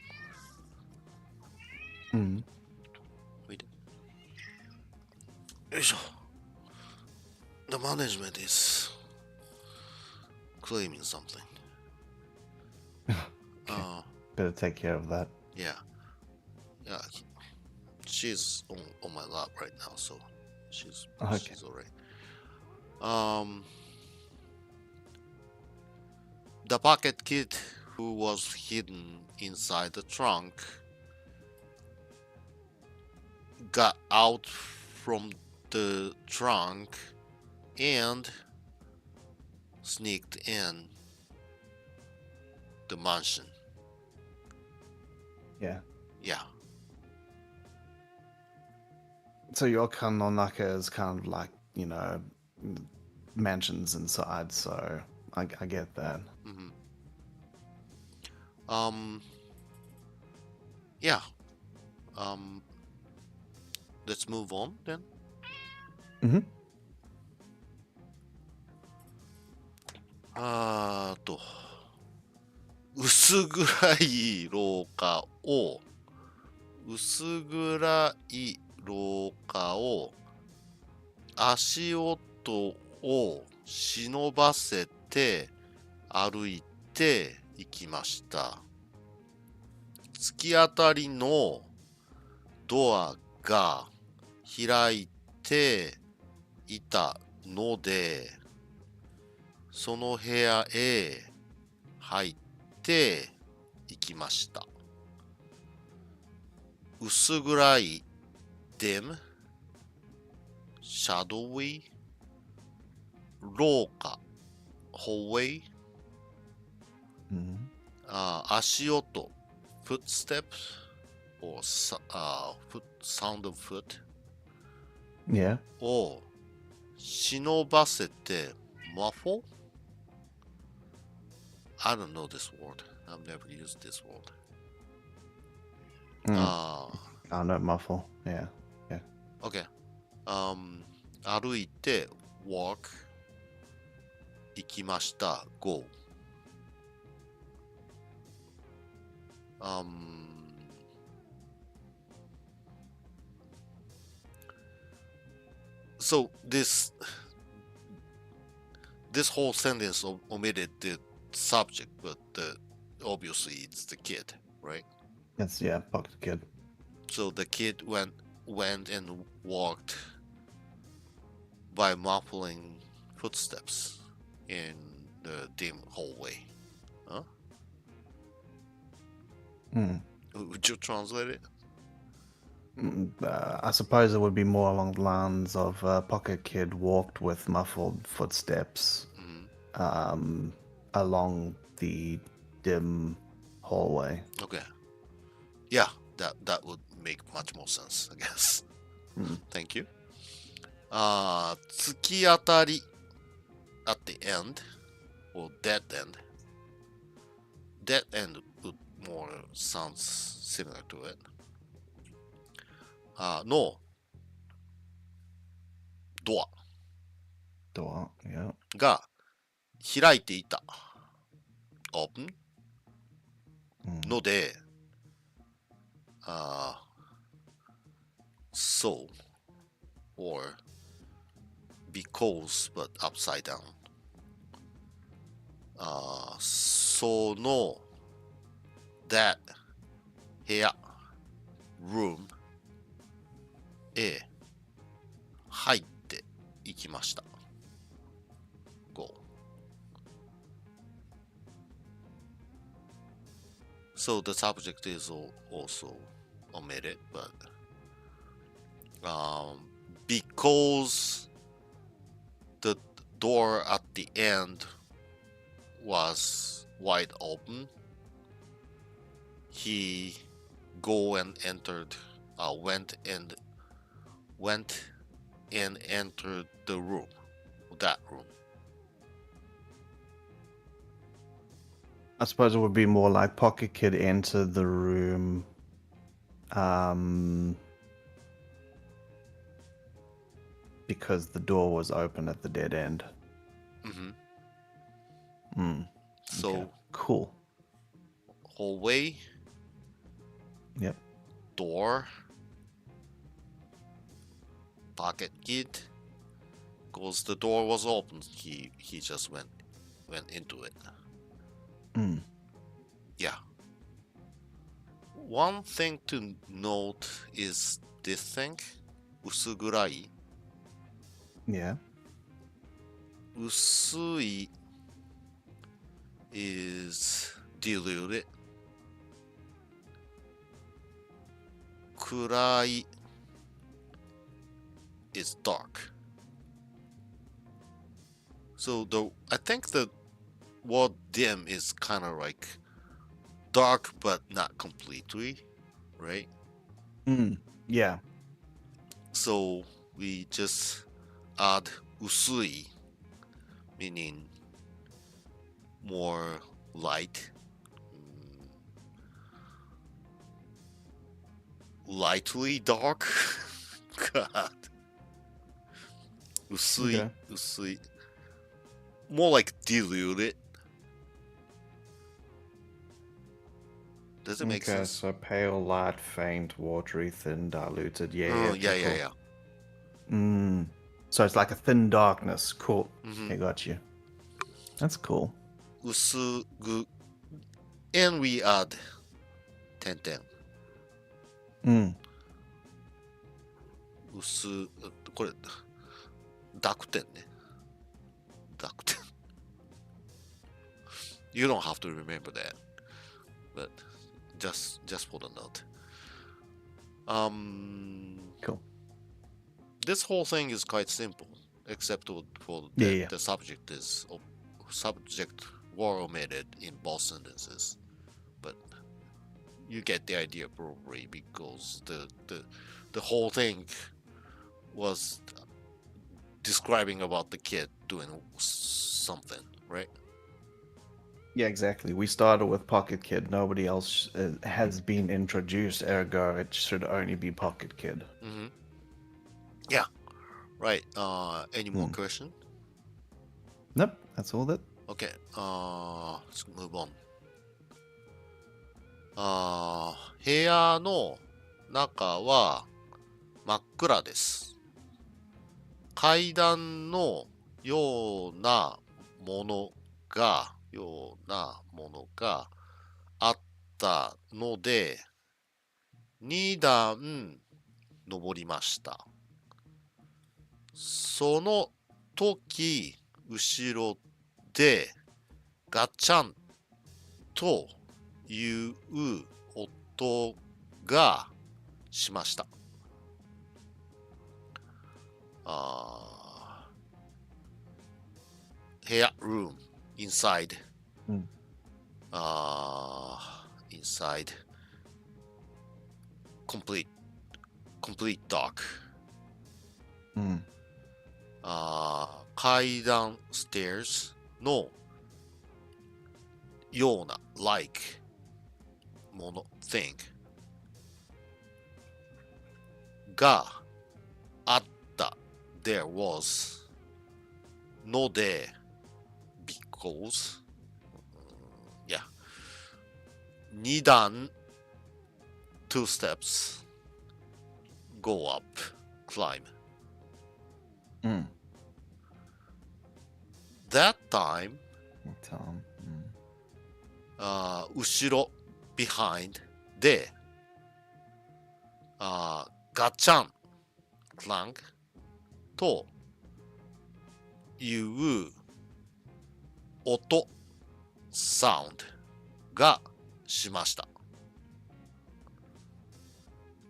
Mm. Wait. The management is claiming something. Better take care of that. Yeah. She's on my lap right now, so she's alright. The pocket kid who was hidden inside the trunk got out from the trunk and sneaked in the mansion. Yeah. Yeah. So Yokan no Naka is kind of like, mansions inside, so I get that. Yeah. Let's move on then. Mm-hmm. 薄暗い廊下を足音を忍ばせて歩いていきました。突き当たりのドアが開いていたので、その部屋へ入っていきました。薄暗い dim shadowy 廊下 hallway, Mhm. 足音 footstep or sound of foot Yeah. を忍ばせて muffle? I don't know this word. I've never used this word. Mm. Oh, no, muffle. Yeah. Yeah. Okay. 歩いて walk 行きました go. So this whole sentence omitted the subject, but obviously it's the kid, right? It's, yeah, pocket kid. So the kid went and walked by muffling footsteps in the dim hallway. Huh? Mm. Would you translate it? I suppose it would be more along the lines of Pocket Kid walked with muffled footsteps along the dim hallway. Okay. Yeah, that would make much more sense, I guess. Thank you. 突き当たり at the end or dead end. Dead end would more sounds similar to it. のドア Door, yeah. が開いていた open ので、so or because but upside down その that 部屋 room へ入っていきました go so the subject is also omitted but because the door at the end was wide open he went and entered the room that room I suppose it would be more like Pocket Kid entered the room because the door was open at the dead end. so Okay. Cool. hallway Yep. door Pocket Kid because the door was open he just went into it yeah one thing to note is this thing 薄暗い Yeah. 薄い is diluted 暗い is dark so I think the word dim is kind of like dark but not completely right Yeah. so we just add 薄い meaning more light lightly dark god 薄い Okay. 薄い more like diluted does it make Okay, sense so pale, light, faint, watery, thin, diluted. Yeah, oh yeah. yeah Cool. So it's like a thin darkness. Cool. I got you. That's cool. 薄ぐ and we add 点々薄これ濁点ね濁点 you don't have to remember that but just for the note Cool. this whole thing is quite simple except for Yeah. the subject is subject were omitted in both sentences, but you get the idea probably because the whole thing was describing about the kid doing something, right? Yeah, exactly. We started with Pocket Kid. Nobody else has been introduced, ergo, it should only be Pocket Kid. Mm-hmm. Yeah, right. Any more Hmm. question? Nope, that's all that. Okay. Let's move on. 部屋の中は真っ暗です。階段のようなものがあったので、2段登りました。その時、後ろでガチャンという音がしました。部屋 room inside Hmm. inside complete dark Hmm. 階段 stairs のような like もの thing があった there was ので because yeah 2段 two steps go up climb Hmm. that time Tom. Hmm. 後ろ behind でガチャン clank という音 sound がしました。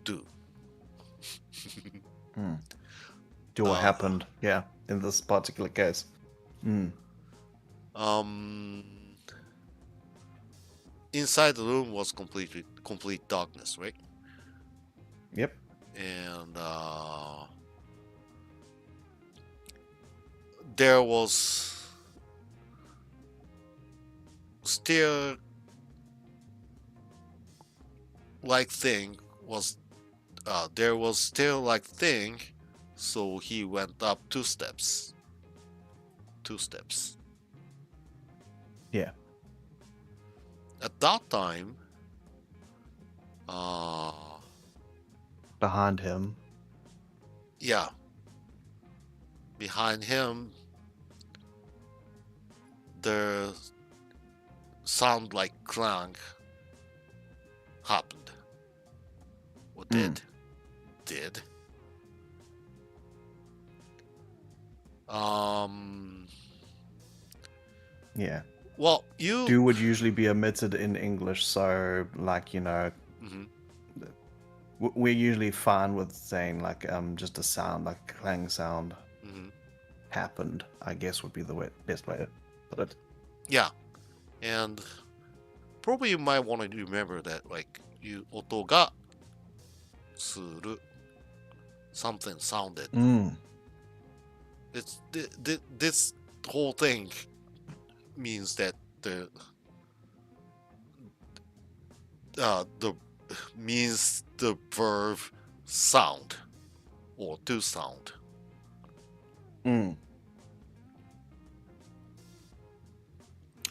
do Hmm. Do what happened? Yeah, in this particular case. Hmm. Inside the room was complete darkness, right? Yep. And there was still like thing was there was still like thing, so he went up two steps. Yeah. At that time, Behind him. yeah, behind him, the sound like clang happened. Or did. Yeah. Well, you Do would usually be omitted in English, so like Mhm. we're usually fine with saying like just a sound, like a clang sound Mhm. happened. I guess would be the best way to put it. Yeah, and probably you might want to remember that like you 音がする something sounded. Mm. It's this whole thing means that the means the verb sound or to sound. Mm.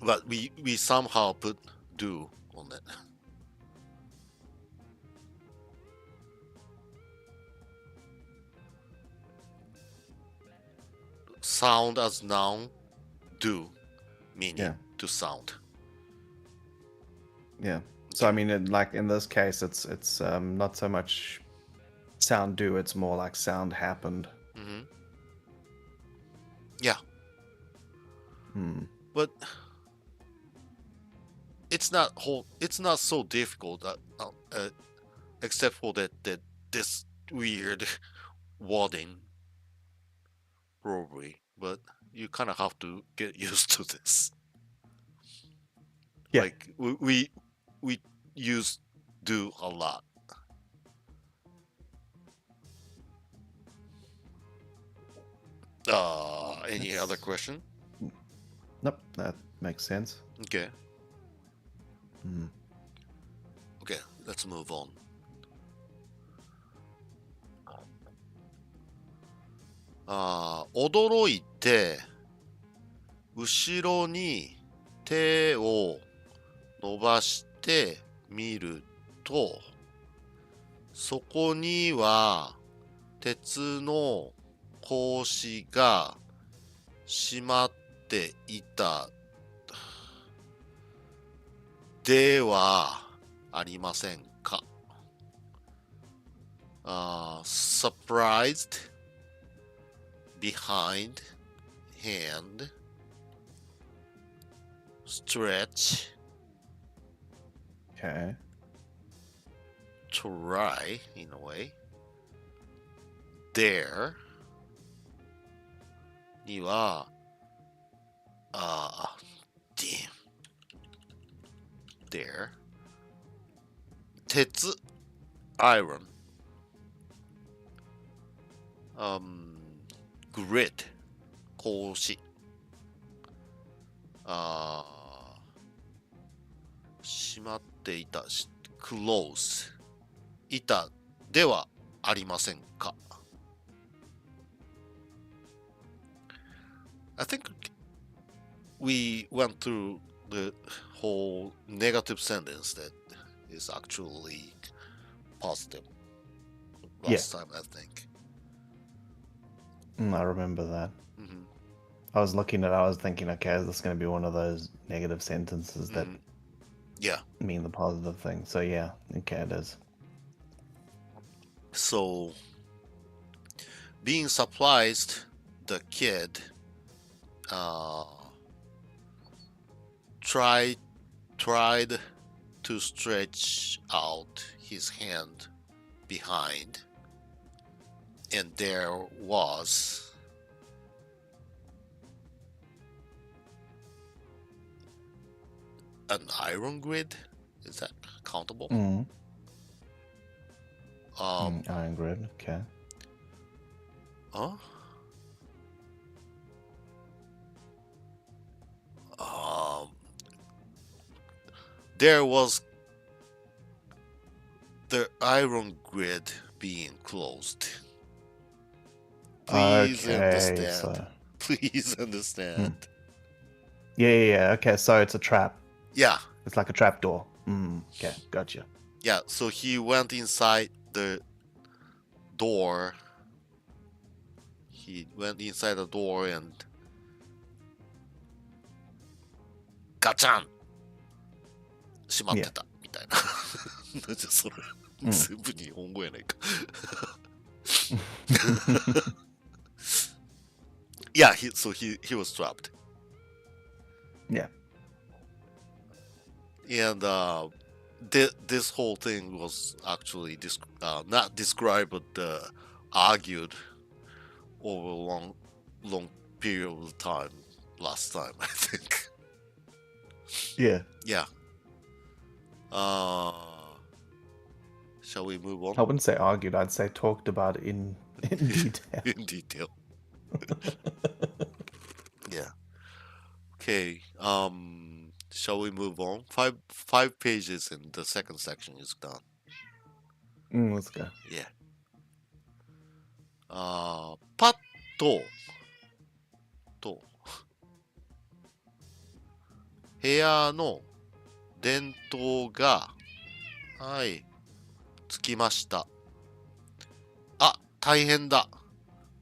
But we somehow put do on it. Sound as noun, do meaning Yeah. to sound. Yeah. So I mean, like in this case, it's not so much sound do; it's more like sound happened. Mm-hmm. Yeah. Hmm. But it's not so difficult except for that this weird wording probably, but you kind of have to get used to this. Yeah. Like we use do a lot. Any other question? Nope, that makes sense. Okay. Hmm. Okay, let's move on. 驚いて後ろに手を伸ばしてみると、そこには鉄の格子が閉まっていたではありませんか。surprised, behind, hand, stretch, Okay. try in a way, there には、damn, there, 鉄 iron, grid 格子、閉まっていたclose いたではありませんか。I think we went through the whole negative sentence that is actually positive last time, I think. I remember that. Mhm. I was thinking, okay, is this going to be one of those negative sentences that Yeah. mean the positive thing? So yeah, okay, it is. So, being surprised, the kid tried to stretch out his hand behind, and there was an iron grid. Is that countable? Iron grid, okay. Huh? There was the iron grid being closed. Please understand. So... Please understand. Yeah. Okay, so it's a trap. Yeah. It's like a trap door. Okay, gotcha. Yeah, so he went inside the door. He went inside the door and ガチャン閉まってたみたいな。なんじゃそれ。全部日本語やないか。Yeah, so he was trapped. Yeah. And this whole thing was actually not described, but argued over a long period of time last time, I think. Yeah. Yeah. Shall we move on? I wouldn't say argued, I'd say talked about it in detail. In detail. Yeah. Okay. Shall we move on? Five pages and the second section is done. Let's go. Yeah. パッと部屋の電灯がつきました。あ、大変だ。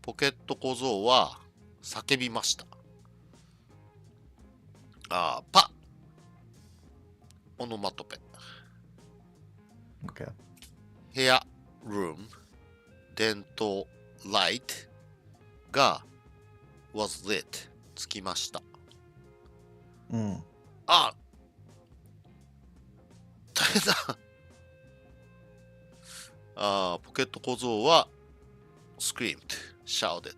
ポケット小僧は叫びました。パオノマトペ。Okay. 部屋 room 電灯 light が was lit つきました。あ、大変だ。ポケット小僧は screamed, shouted.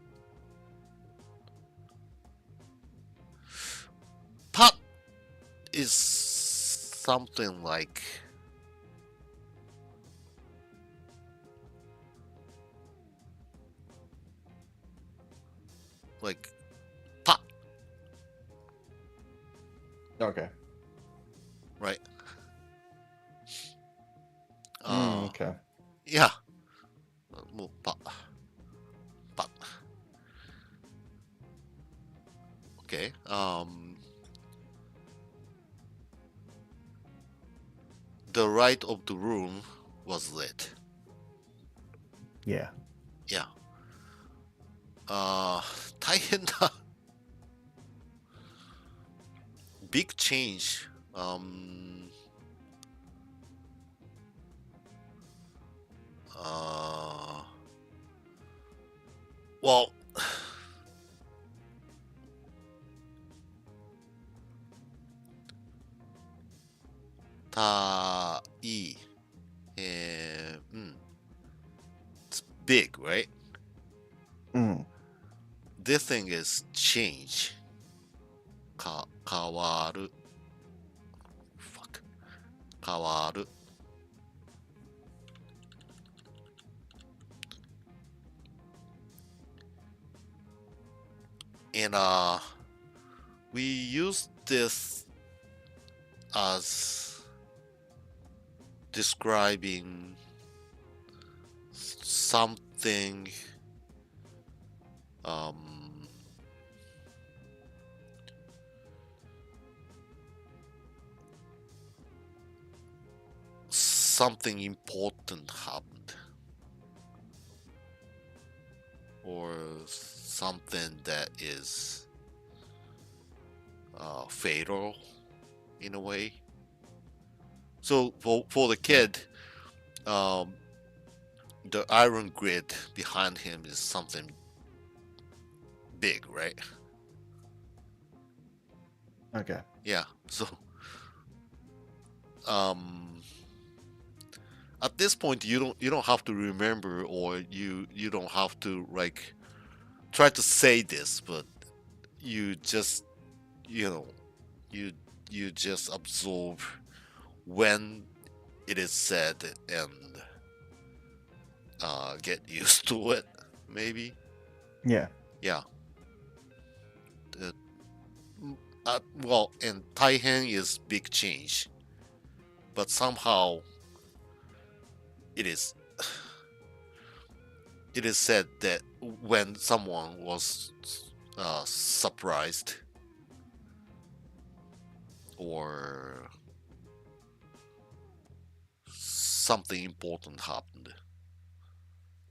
is something like pot, Okay. right? Okay. Yeah, もうパ、pot. Okay. The light of the room was lit. Yeah. Yeah. 大変だ。Big change. Well, い、it's big, right? This thing is change. 変わる。Fuck. 変わる。And we use this as describing something something important happened, or something that is fatal in a way. So for the kid, the iron grid behind him is something big, right? Okay. Yeah. So at this point you don't have to remember, or you don't have to like try to say this, but you just you know you just absorb when it is said and get used to it, maybe. Yeah. Yeah. Well, and Taihen is big change, but somehow it is it is said that when someone was surprised or something important happened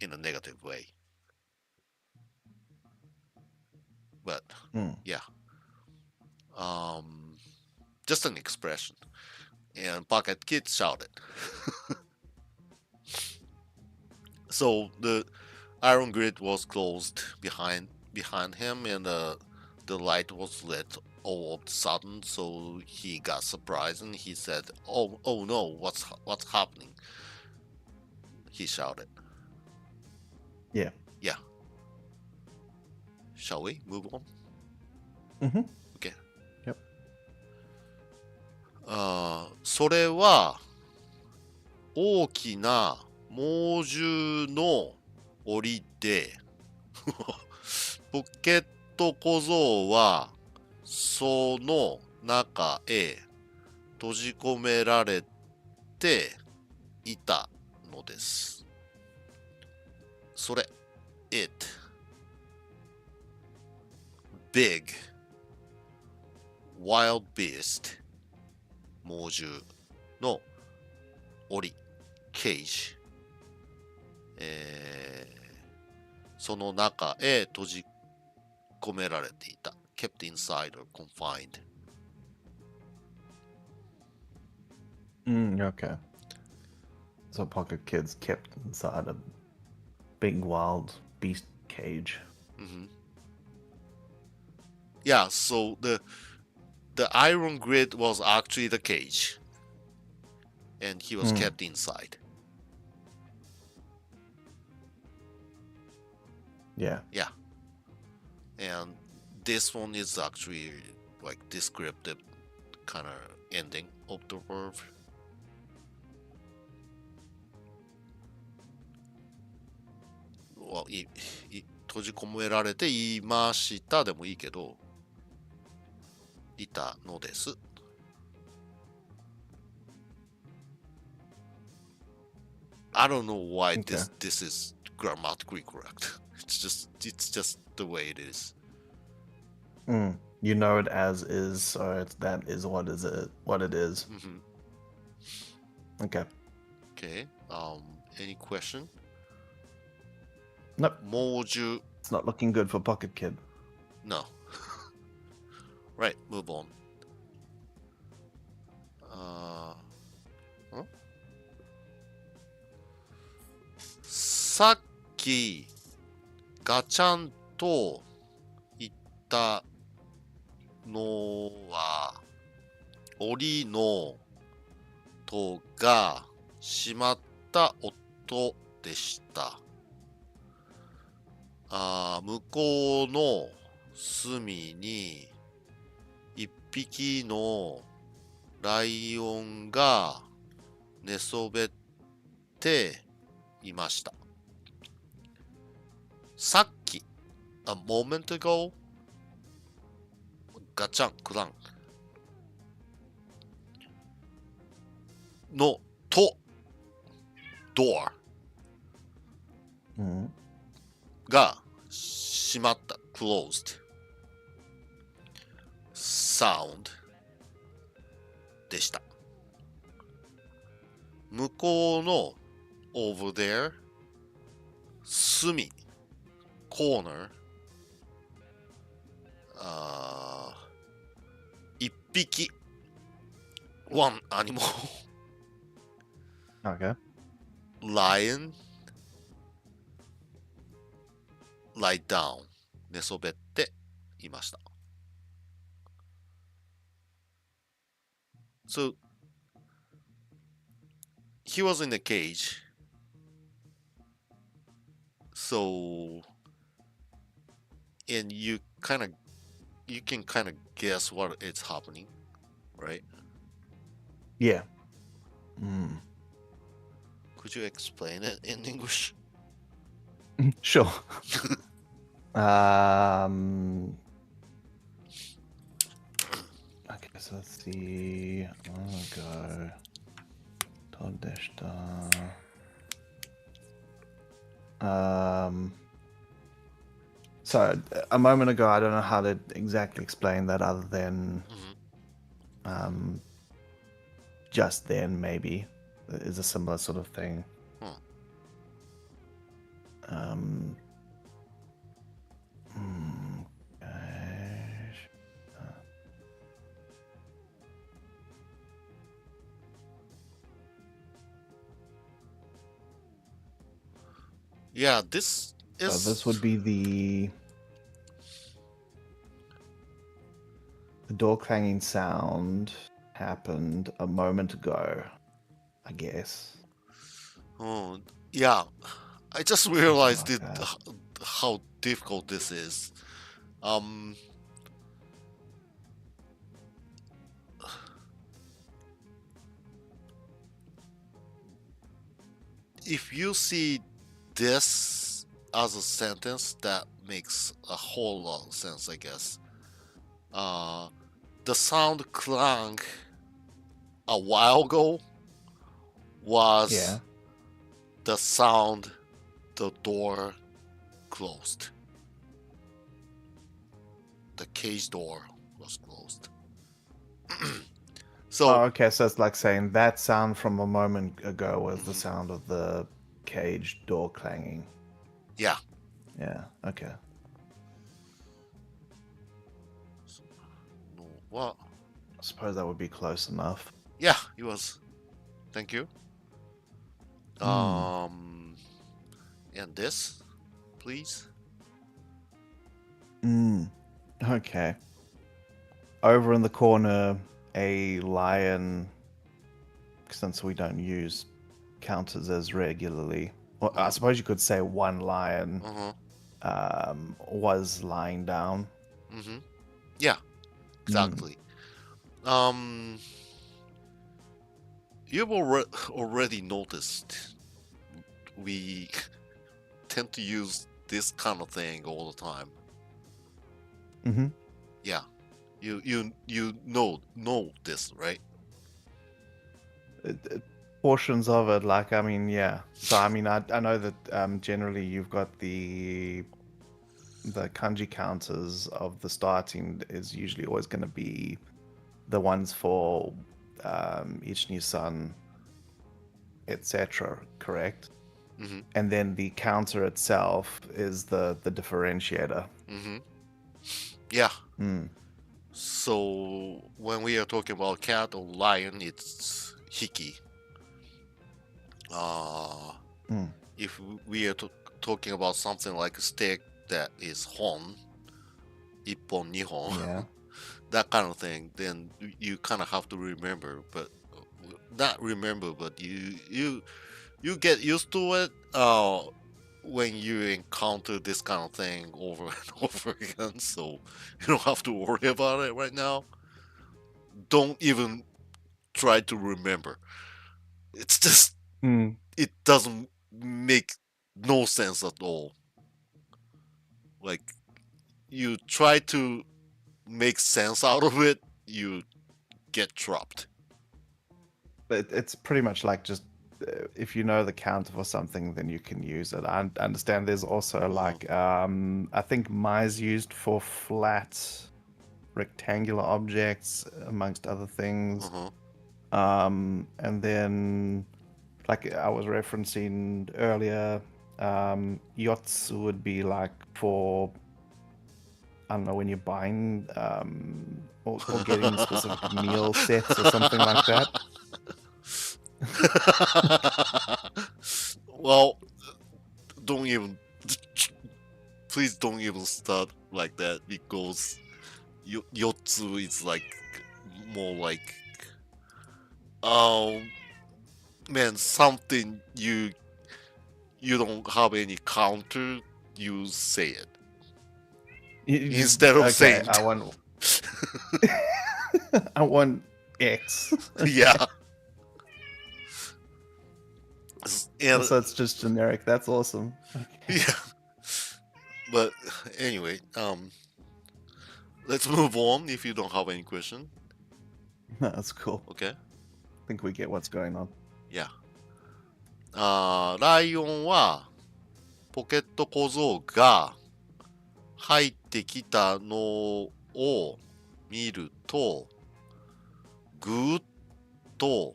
in a negative way. But yeah, just an expression. And Pocket Kid shouted. So the iron grid was closed behind him, and the light was lit all of a sudden. So he got surprised and he said, "Oh no! What's happening?" He shouted. Yeah. Yeah. Shall we move on? Okay. Yep. それは大きな猛獣の檻でポケット小僧はその中へ閉じ込められていたのです。それ it big wild beast 猛獣の檻 cage、その中へ閉じ込められていた kept inside or confined. Okay. So Pocket Kid's kept inside a big wild beast cage. Yeah, so the iron grid was actually the cage, and he was kept inside. Yeah. Yeah. And this one is actually like descriptive kind of ending of the verb. Well, 閉じ込められていましたでもいいけど、いたのです。I don't know why Okay. this is grammatically correct. It's just the way it is. You know it as is, so that is what it is. Mhm. Okay. Okay. Any question? Nope. 猛獣 It's not looking good for Pocket Kid. No. Right, move on. Huh? さっきガチャンと言ったのは檻の戸が閉まった音でした。向こうの隅に一匹のライオンが寝そべっていました。さっき、a moment ago, ガチャン、クランのと、door Mm. が閉まった、closed sound でした。向こうの over there 隅 corner 一匹 one animal Okay. lion lie down 寝そべっていました。So he was in a cage. So and you can kind of guess what is happening, right? Yeah. Could you explain it in English? Sure. Okay, so let's see. I'll go. Todeshita. So a moment ago, I don't know how to exactly explain that other than just then maybe is a similar sort of thing. Yeah, this is. So this would be the door clanging sound happened a moment ago, I guess. Oh, yeah. I just realized like that. how difficult this is. If you see this as a sentence, that makes a whole lot of sense, I guess. The sound clang a while ago was the sound the door closed. The cage door was closed. So okay, so it's like saying that sound from a moment ago was the sound of the cage door clanging. Yeah. Yeah, okay. What? I suppose that would be close enough. Yeah, it was. Thank you. And this, please. Okay. Over in the corner, a lion, since we don't use counters as regularly, well, I suppose you could say one lion was lying down. Yeah, exactly. Um, you've already noticed we tend to use this kind of thing all the time. Mm-hmm. Yeah, you know this, right? Portions of it, like, I mean, yeah. So I mean, I know that generally you've got the kanji counters of the starting is usually always going to be the ones for each new sun, etc. Correct? Mm-hmm. And then the counter itself is the differentiator. Mm-hmm. Yeah. Mm. So when we are talking about cat or lion, it's hiki. Uh, Mm. if we are talking about something like a stick that is hon, ippon, nihon, Yeah. that kind of thing, then you kind of have to remember, but not remember, but you get used to it when you encounter this kind of thing over and over again. So you don't have to worry about it right now. Don't even try to remember. It's just Mm. it doesn't make no sense at all. Like you try to make sense out of it, you get trapped. It's pretty much like just if you know the counter for something, then you can use it. I understand there's also like I think Mai's used for flat rectangular objects amongst other things. Uh-huh. And then like I was referencing earlier, Yotsu would be like for, I don't know, when you're buying or getting specific meal sets or something like that. Well, don't even please don't even start like that because Yotsu is like more like um man something you don't have any counter, you say it You just, instead of okay, saying I want I want X. yeah. And So it's just generic. That's awesome. yeah, but anyway, let's move on if you don't have any question. That's cool. Okay. I think we get what's going on. Yeah. ライオンはポケット小僧が入ってきたのを見ると、ぐーっと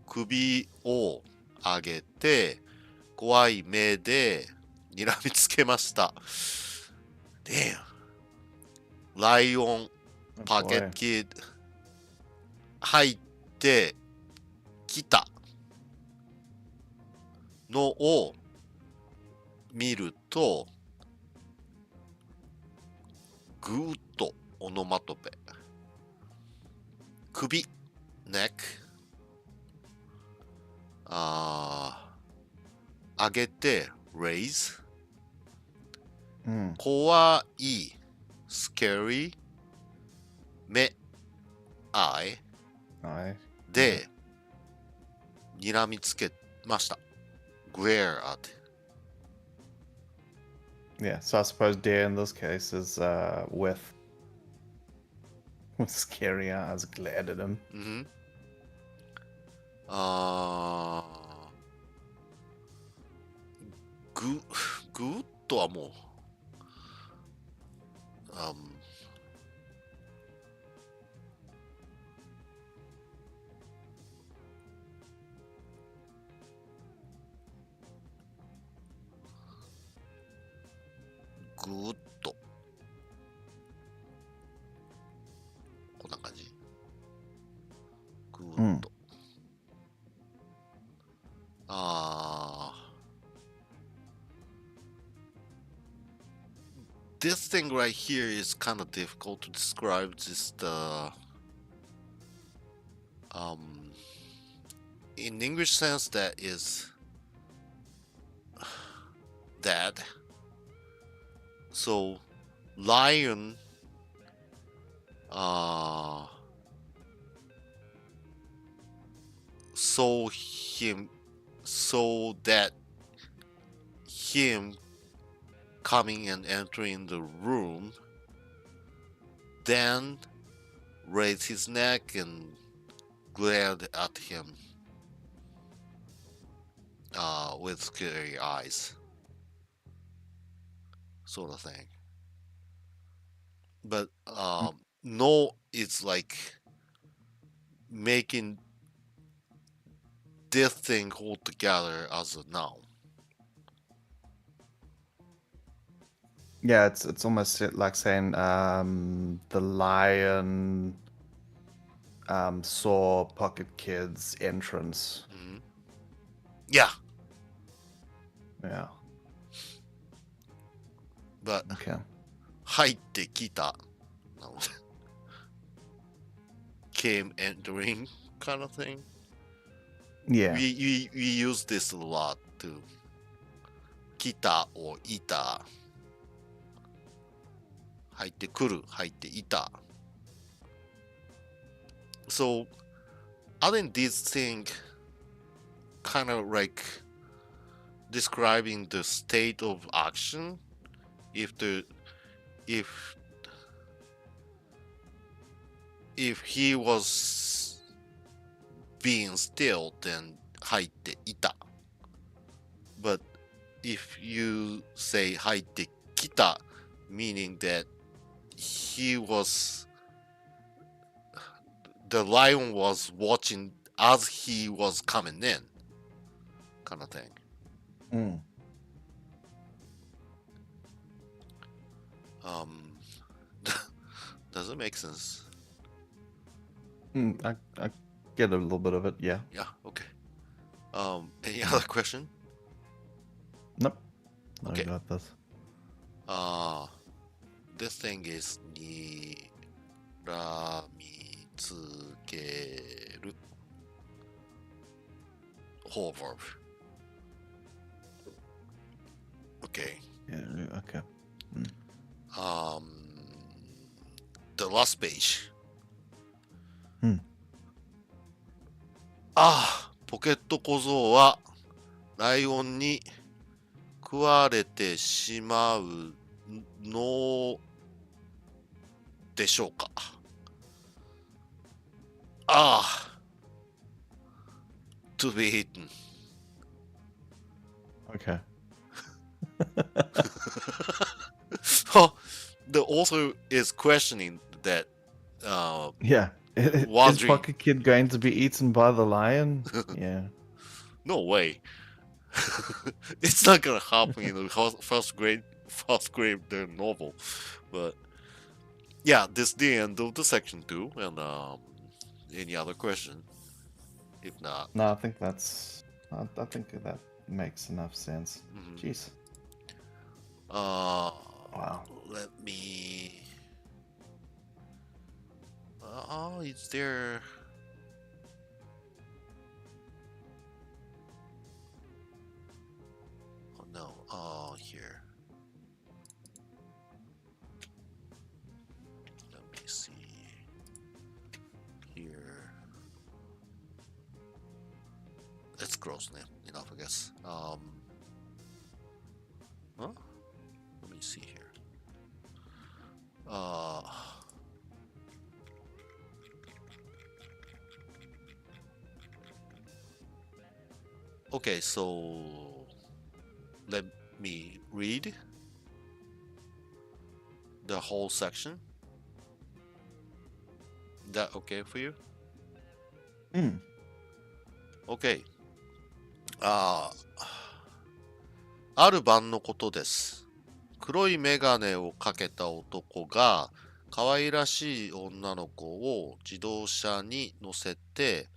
首を上げて、怖い目で睨みつけました。Damn. ライオン、パケットキッド、入ってきたのを見ると、ぐーっとオノマトペ。首、neck。上げて、raise。怖い、scary。目、eye。で、睨みつけました。glare at. Yeah, so I suppose dare in this case is with scary eyes glared at him. Mm-hmm. ぐーっとはもう、ぐーっとこんな感じ。ぐーっと。This thing right here is kind of difficult to describe. Just in English sense, that is that. So lion saw that him coming and entering the room, then raised his neck and glared at him with scary eyes, sort of thing. But no, it's like making this thing all together as a noun. Yeah, it's almost like saying the lion saw Pocket Kid's entrance. Mhm. Yeah, Yeah. but Okay. 入ってきた no. came entering kind of thing. Yeah. We use this a lot too. Kita or ita. 入ってくる、入っていた. So I think this thing kind of like describing the state of action. If he was being still, then 入っていた. But if you say 入ってきた, meaning that the lion was watching as he was coming in, kind of thing. Mm. Does it make sense? I get a little bit of it, yeah. Yeah, okay. Any other question? Nope. Okay. I got this. This thing is にらみつける whole verb. Okay. Yeah, okay. The last page. ポケット小僧はライオンに食われてしまうのでしょうか。To be eaten. Okay. The author is questioning that. Yeah. Is Wandering. Pocket Kid going to be eaten by the lion? Yeah. No way. It's not gonna happen in the first grade novel. But yeah, this is the end of the section 2. And any other question? If not, No, I think that's. I think that makes enough sense. Jeez. Wow. let me. Is there? Oh no. Here. Let me see. Here. It's gross enough, I guess. Huh? Let me see here. Okay, so let me read the whole section. That okay for you? Okay. ある晩のことです。黒いメガネをかけた男が可愛らしい女の子を自動車に乗せて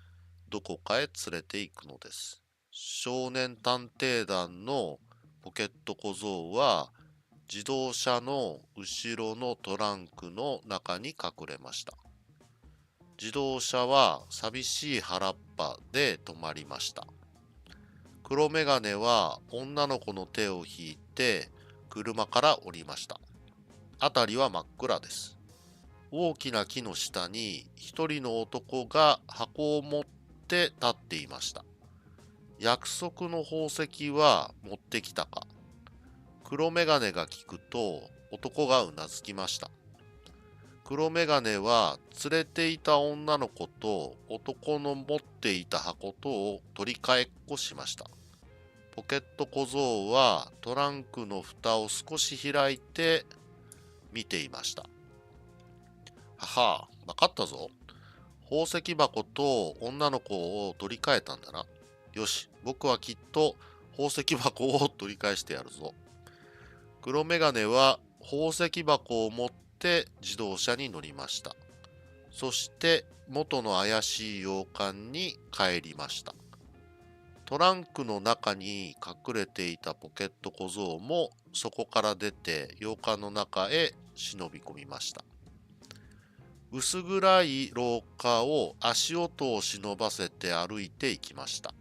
どこかへ連れて行くのです。少年探偵団のポケット小僧は自動車の後ろのトランクの中に隠れました。自動車は寂しい原っぱで止まりました。黒メガネは女の子の手を引いて車から降りました。辺りは真っ暗です。大きな木の下に一人の男が箱を持って立っていました。約束の宝石は持ってきたか。黒メガネが聞くと男がうなずきました。黒メガネは連れていた女の子と男の持っていた箱とを取り替えっこしました。ポケット小僧はトランクの蓋を少し開いて見ていました。はは、わかったぞ。宝石箱と女の子を取り替えたんだな。よし、僕はきっと宝石箱を取り返してやるぞ。黒メガネは宝石箱を持って自動車に乗りました。そして元の怪しい洋館に帰りました。トランクの中に隠れていたポケット小僧もそこから出て洋館の中へ忍び込みました。薄暗い廊下を足音を忍ばせて歩いていきました。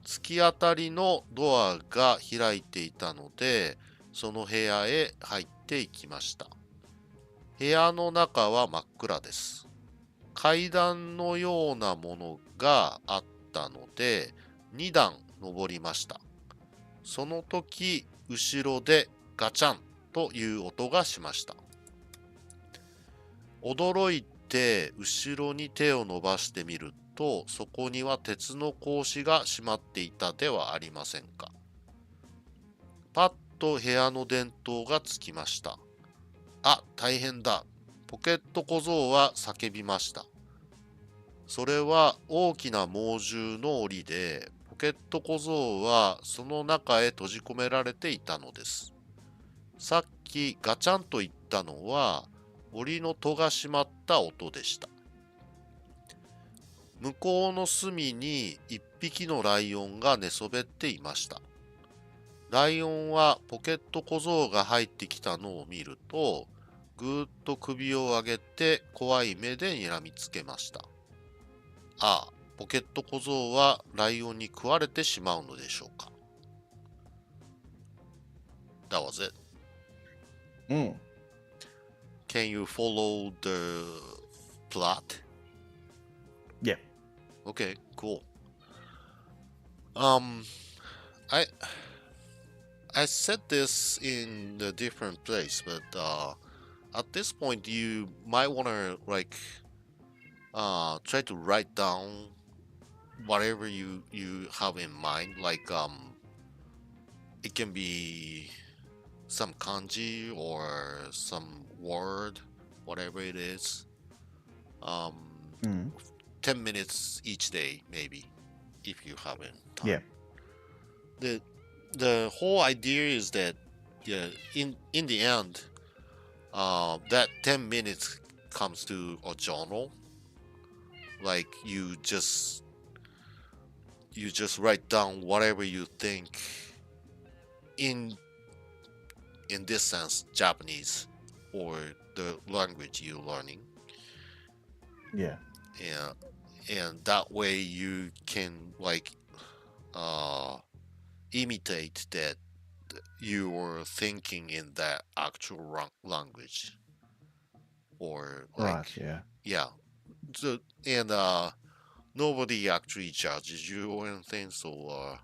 突き当たりのドアが開いていたので、その部屋へ入っていきました。部屋の中は真っ暗です。階段のようなものがあったので、2段登りました。その時、後ろでガチャンという音がしました。驚いて後ろに手を伸ばしてみると、そこには鉄の格子が閉まっていたではありませんか。パッと部屋の電灯がつきました。あ、大変だ。ポケット小僧は叫びました。それは大きな猛獣の檻で、ポケット小僧はその中へ閉じ込められていたのです。さっきガチャンと言ったのは、檻の戸が閉まった音でした。向こうの隅に一匹のライオンが寝そべっていました。ライオンはポケット小僧が入ってきたのを見ると、ぐーっと首を上げて怖い目で睨みつけました。ああ、ポケット小僧はライオンに食われてしまうのでしょうか。That was it. Can you follow the plot? Yeah. Okay, cool. I I said this in a different place, but at this point you might want to try to write down whatever you have in mind. It can be some kanji or some word, whatever it is. 10 minutes each day, maybe, if you haven't time. Yeah. The whole idea is that in the end, that 10 minutes comes to a journal. Like you just write down whatever you think in this sense, Japanese or the language you're learning. Yeah. And that way you can imitate that you were thinking in that actual language, or Yeah. So, and nobody actually judges you or anything, so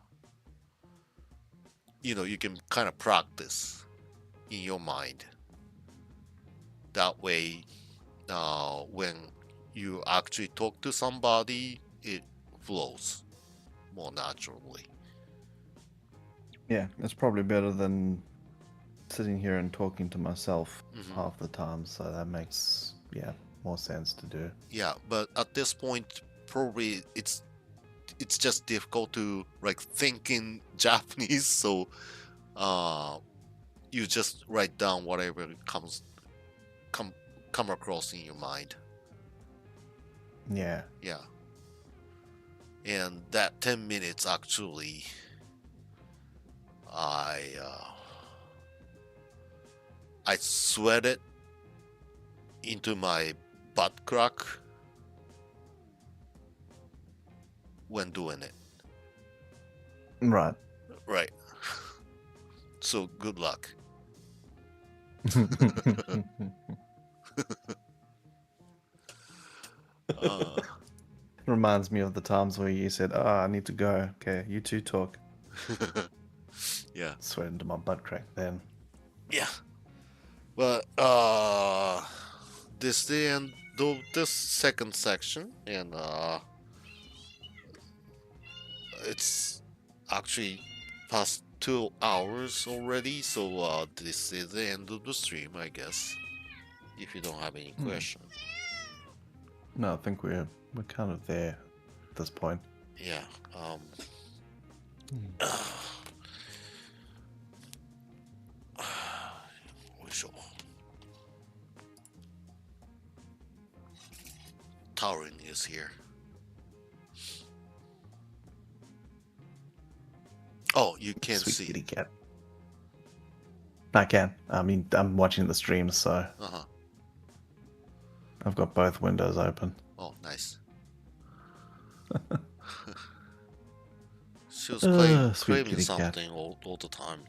you can kind of practice in your mind. That way, when you actually talk to somebody, it flows more naturally. Yeah, it's probably better than sitting here and talking to myself half the time, so that makes more sense to do. Yeah, but at this point, probably it's just difficult to think in Japanese, so you just write down whatever come across in your mind. Yeah. And that 10 minutes actually, I sweated into my butt crack when doing it. Right. So good luck. Reminds me of the times where you said, "Oh, I need to go." Okay, you two talk. Yeah. Sweat into my butt crack then. Yeah. But this the end of this second section, and it's actually past 2 hours already, so this is the end of the stream, I guess. If you don't have any question. No, I think we're kind of there at this point. Yeah. Taurin is here. Oh, you can't Sweet see. kitty cat. I can. I mean, I'm watching the stream, so Uh-huh. I've got both windows open. Oh, nice. She was sweet claiming kitty cat. something all the time.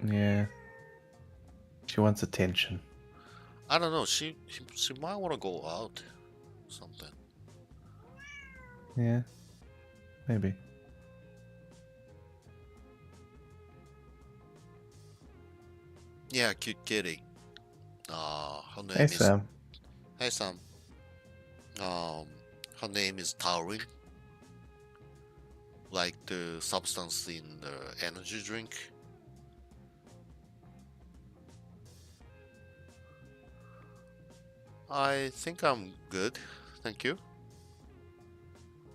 Yeah. She wants attention. I don't know. She might want to go out. Something. Yeah. Maybe. Yeah, cute kitty. Her name Hey, is. Sam. Hey, Sam. Her name is Taurin. Like the substance in the energy drink. I think I'm good. Thank you.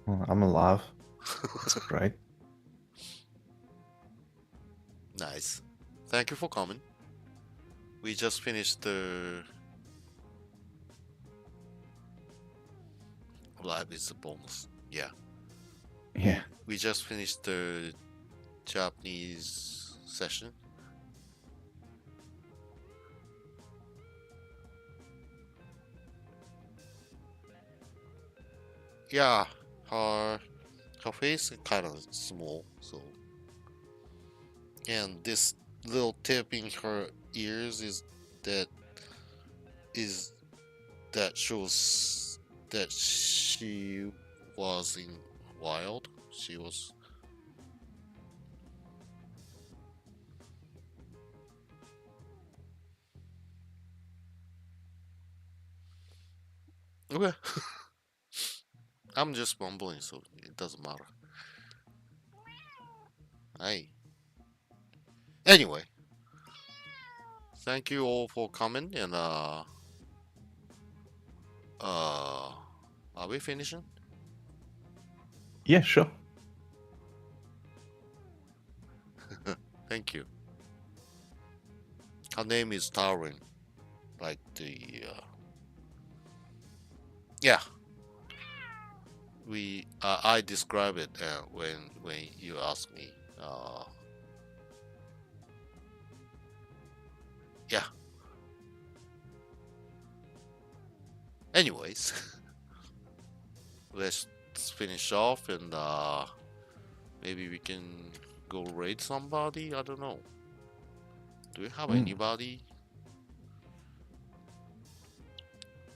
Well, I'm alive. That's great. Nice. Thank you for coming. We just finished the live is a bonus. Yeah. Yeah. We just finished the Japanese session. Yeah, her face is kind of small, so. And this little tip in her ears that shows that she was in wild. She was. Okay. I'm just mumbling, so it doesn't matter. Hey. Anyway, thank you all for coming, and are we finishing? Yeah, sure. Thank you. Her name is Taurin, like the yeah. I describe it when you ask me. Yeah. Anyways, let's finish off, and maybe we can go raid somebody. I don't know. Do we have anybody?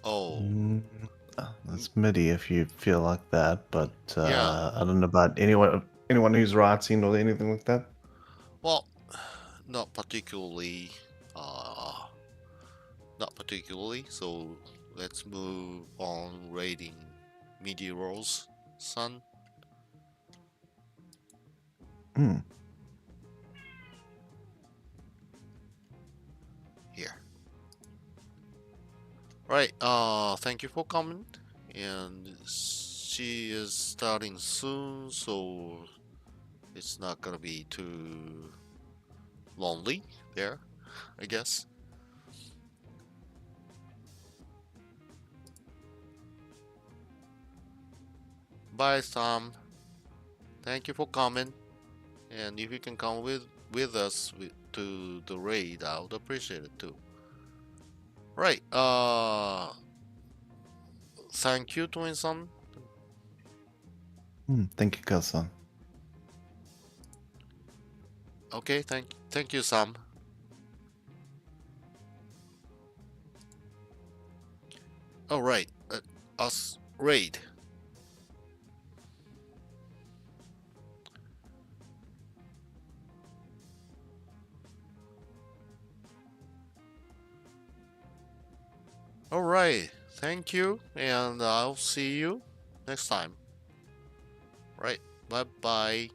Oh. That's MIDI if you feel like that, but Yeah. I don't know about anyone who's writing or anything like that. Well, not particularly. Not particularly. So let's move on raiding Meteor's son. Here. Right. Thank you for coming. And she is starting soon, so it's not gonna be too lonely there, I guess. Bye, Sam. Thank you for coming. And if you can come with us to the raid, I would appreciate it too. Right. Thank you, Twin-san. Thank you, cousin. Okay, thank you, Sam. All right. Us raid. Alright, thank you, and I'll see you next time. Right, bye bye.